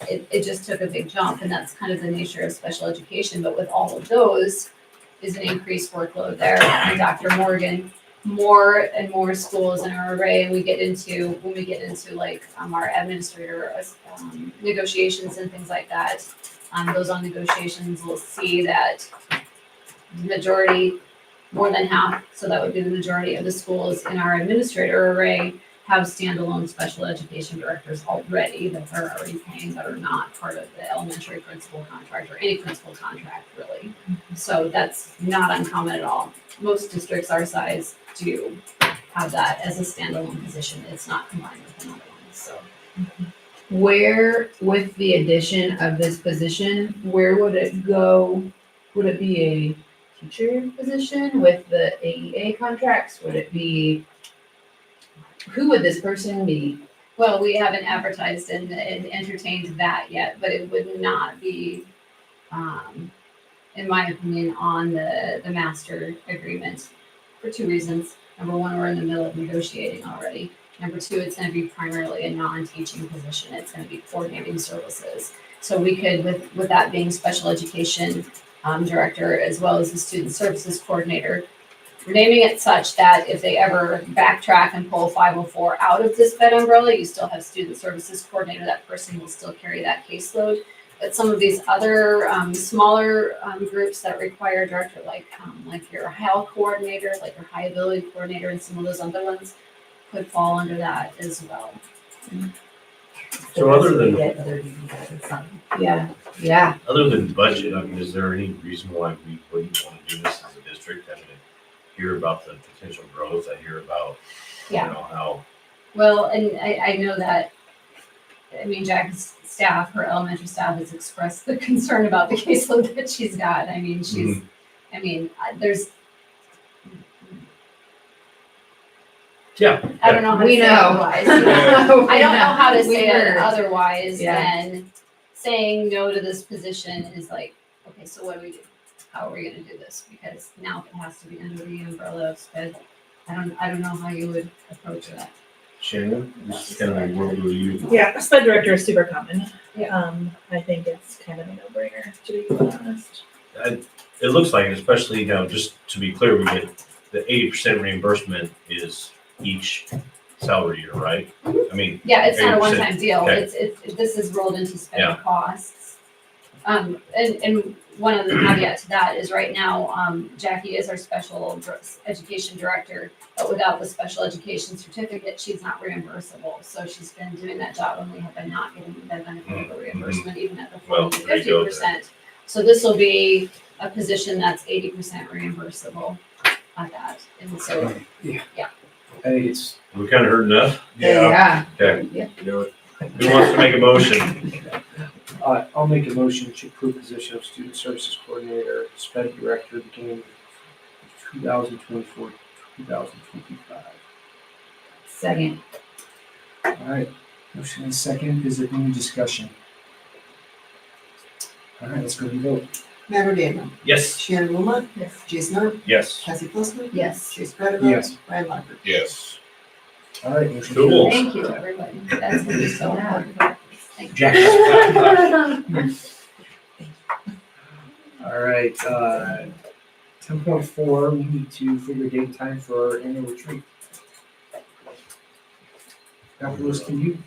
It just took a big jump, and that's kind of the nature of special education. But with all of those is an increased workload there. And Dr. Morgan, more and more schools in our array, and when we get into like our administrator negotiations and things like that, those on negotiations will see that the majority, more than half, so that would be the majority of the schools in our administrator array have standalone special education directors already that they're already paying that are not part of the elementary principal contract or any principal contract really. So that's not uncommon at all. Most districts our size do have that as a standalone position. It's not combined with another one, so. Where, with the addition of this position, where would it go? Would it be a teacher position with the AEA contracts? Would it be, who would this person be? Well, we haven't advertised and entertained that yet, but it would not be, in my opinion, on the master agreement for two reasons. Number one, we're in the middle of negotiating already. Number two, it's gonna be primarily a non-teaching position. It's gonna be coordinating services. So we could, with that being special education director as well as the student services coordinator, we're naming it such that if they ever backtrack and pull 504 out of this bed umbrella, you still have student services coordinator. That person will still carry that caseload. But some of these other smaller groups that require a director, like your health coordinator, like your high ability coordinator, and some of those other ones could fall under that as well. So other than, Yeah. other than budget, I mean, is there any reason why we wouldn't want to do this as a district? I mean, I hear about the potential growth, I hear about, you know, how, Well, and I know that, I mean, Jack's staff, her elementary staff has expressed the concern about the caseload that she's got. I mean, she's, I mean, there's, yeah. I don't know how to We say it know. otherwise. I don't know how to say it otherwise Yeah. than saying no to this position is like, okay, so what do we do? How are we gonna do this? Because now it has to be under the umbrella of SPED. I don't know how you would approach that. Shannon, this is kind of a world review. Yeah, sped director is super common. Yeah. I think it's kind of a no-brainer, to be honest. It looks like, especially, you know, just to be clear, we get the 80% reimbursement is each salary year, right? I mean, Yeah, it's not a 80%. one-time deal. Okay. This is rolled into sped Yeah. costs. And one of the caveat to that is right now, Jackie is our special education director, but without the special education certificate, she's not reimbursable. So she's been doing that job and we have been not getting the benefit of reimbursement even at the Well, 40 to there you go 50%. So this will be a position that's 80% reimbursable at that. And so, I think it's, we kind of heard enough. Yeah. Okay. Yeah. Who wants to make a motion? I'll make a motion to approve position of student services coordinator, sped director beginning 2024, 2025. Second. All right, motion and second, is there any discussion? All right, let's go to the vote. Matt Daniel, Yes. Shannon Wilmot, Yes. Jason Art, Yes. Cassie Fossil, Yes. Chase Credible. Yes. Ryan Locker. Yes. All right, motion Cool. thank you, everybody. That's gonna be so important. Thank you. Jack. All right, 10.4, we need to figure a date and time for our annual retreat. Dr. Lewis, can you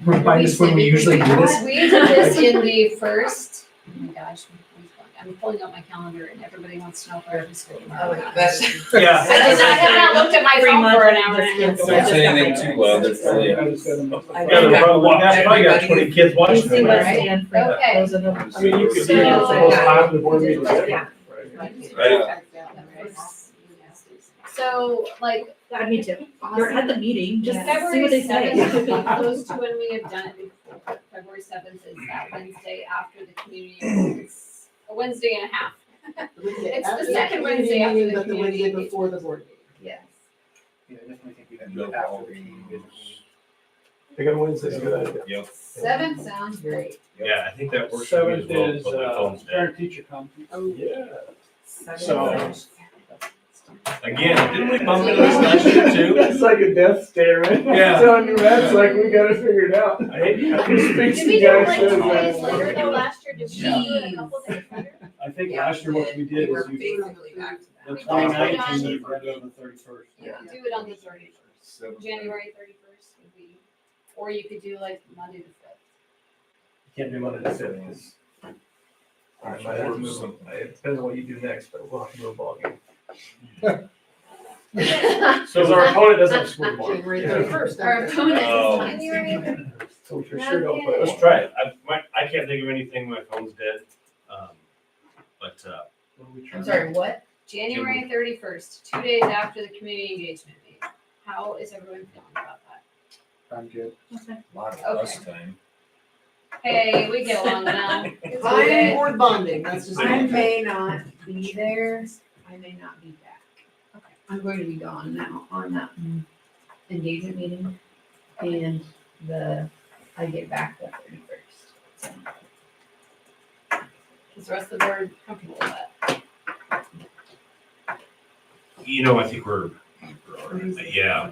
remind us when we usually do this? We did this in the first, oh my gosh, I'm pulling up my calendar and everybody wants to know if we're in school tomorrow. Oh, that's. Yeah. I have not looked at my phone for an hour and a half. Don't say anything too loud, that's probably. Yeah, they're probably watching. I probably got 20 kids watching. See what right? stand for Okay. those of them. I mean, you could do that the whole time the board meeting. Yeah. Right. So, like, Me too. You're at the meeting, just see February what they seventh would be say. close to when we have done it before. February 7th is that Wednesday after the community, it's a Wednesday and a half. It's the second Wednesday after the But the community Wednesday meeting. before the board meeting. Yes. Yeah, I definitely think we can do it after the meeting. Pick on Wednesday, good idea. Yep. 7th sounds great. Yeah, I think that works for me as Seventh well, is, but my phone's dead. parent teacher conference. Oh. Yeah. So. Again, didn't we bump into this last year too? That's like a death stare, man. Yeah. I'm telling you, that's like, we gotta figure it out. I hate you. Did we do it like 2 days later though last year? Did we do it a couple days later? I think last year what we did We were is we, basically back to the back. 29th and we read it on the 31st. You could do it on the 31st, January 31st would be, or you could do like Monday the 5th. Can't do Monday the fifth, because. I might have to move, it depends on what you do next, but we'll have to move a ball game. Because our opponent doesn't have school tomorrow. January 31st. Our opponent Oh. is January. So we for sure don't put. Let's try it. I can't think of anything. My phone's dead. But I'm sorry, what? January 31st, 2 days after the community engagement meeting. How is everyone feeling about that? I'm good. A lot of us time. Hey, we get along now. It's I'm okay. board bonding, that's just. I may not be there. I may not be back. Okay. I'm going to be gone now on that engagement meeting. And I get back the 31st. Is the rest of the board comfortable with that? I think we're yeah.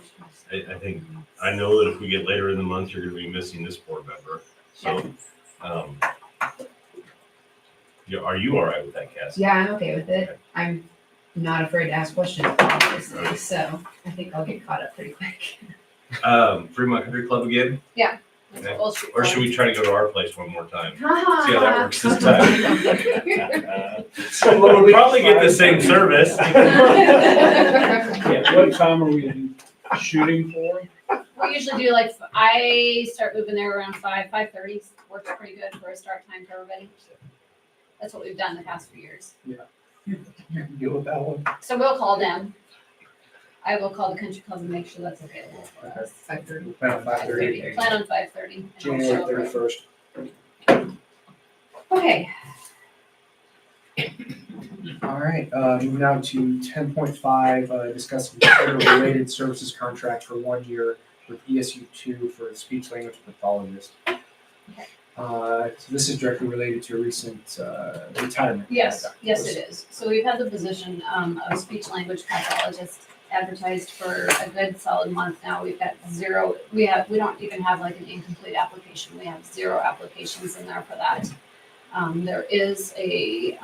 I think I know that if we get later in the month, you're going to be missing this board member. So, are you all right with that, Cassie? Yeah, I'm okay with it. I'm not afraid to ask questions, obviously, so I think I'll get caught up pretty quick. Fremont Country Club again, That's what we'll shoot or for. should we try to go to our place one more time? See how that works this time. We'll probably get the same service. Yeah, what time are we shooting for? We usually do I start moving there around 5:30. Works pretty good for a start time for everybody. That's what we've done the past few years. You can deal with that one. So we'll call them. I will call the country club and make sure that's available for us. 5:30. Plan on 5:30. Plan on 5:30. and I'll show January up. 31st. Okay, All right, moving on to 10.5, discussing related services contract for 1 year with ESU 2 for a speech language pathologist. So this is directly related to a recent retirement. yes, it is. So we've had the position of speech language pathologist advertised for a good solid month now. We've got zero, we don't even have an incomplete application. We have 0 applications in there for that. There is an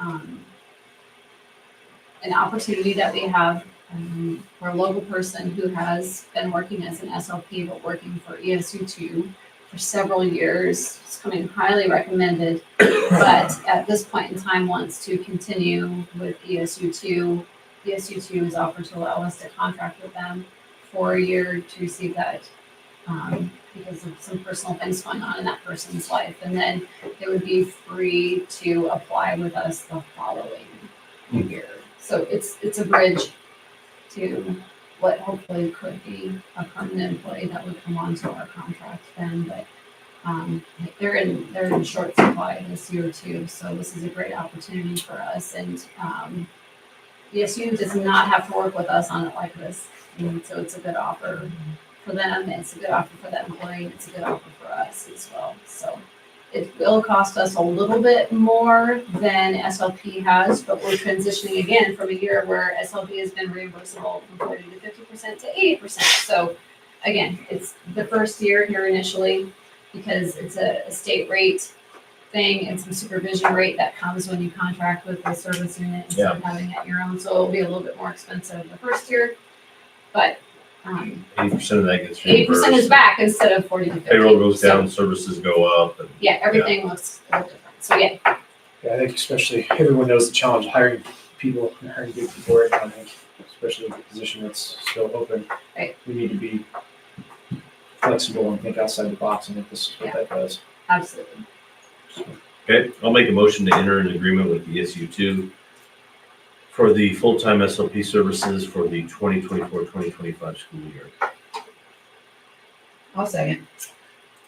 opportunity that we have for a local person who has been working as an SLP, but working for ESU2 for several years. It's coming highly recommended, but at this point in time wants to continue with ESU2. ESU2 is offered to allow us to contract with them for a year to receive that because of some personal things going on in that person's life. And then it would be free to apply with us the following year. So it's a bridge to what hopefully could be a permanent employee that would come onto our contract then. But they're in short supply this year too. So this is a great opportunity for us. And ESU does not have to work with us on it like this. And so it's a good offer for them. It's a good offer for that employee. It's a good offer for us as well. So it will cost us a little bit more than SLP has, but we're transitioning again from a year where SLP has been reimbursable from 40 to 50% to 80%. So again, it's the first year here initially because it's a state rate thing and some supervision rate that comes when you contract with the service unit instead of having it your own. So it'll be a little bit more expensive the first year, but 80% of that gets 80% reimbursed. is back instead of 40 to 50. Payroll goes So, down, services go up. And yeah, everything looks a little different. So yeah, Yeah, I think especially everyone knows the challenge of hiring people and hiring good people right now. I think, especially with the position that's still open. Right. We need to be flexible and think outside the box, and I think this is what that does. absolutely. Okay, I'll make a motion to enter an agreement with the ESU2 for the full-time SLP services for the 2024-2025 school year. I'll second.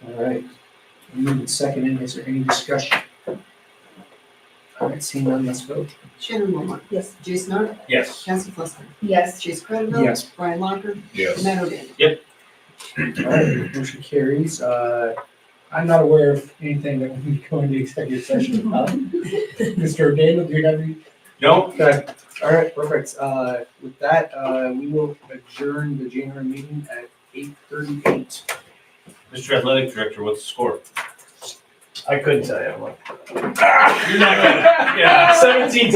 All right. Moving second in, is there any discussion? All right, seeing none, let's vote. Shannon Moore. Yes. Jason Art. Yes. Cassie Fleischer. Yes. Chase Cradaville. Yes. Brian Locker. Yes. Matt O'Donnell. All right, motion carries. I'm not aware of anything that we go into executive session about. Mr. O'Donnell, do you have any? No? Okay, all right, perfect. With that, we will adjourn the January meeting at 8:38. Mr. Athletic Director, what's the score? I couldn't tell you. I'm like, You're not gonna. Yeah. 17-10.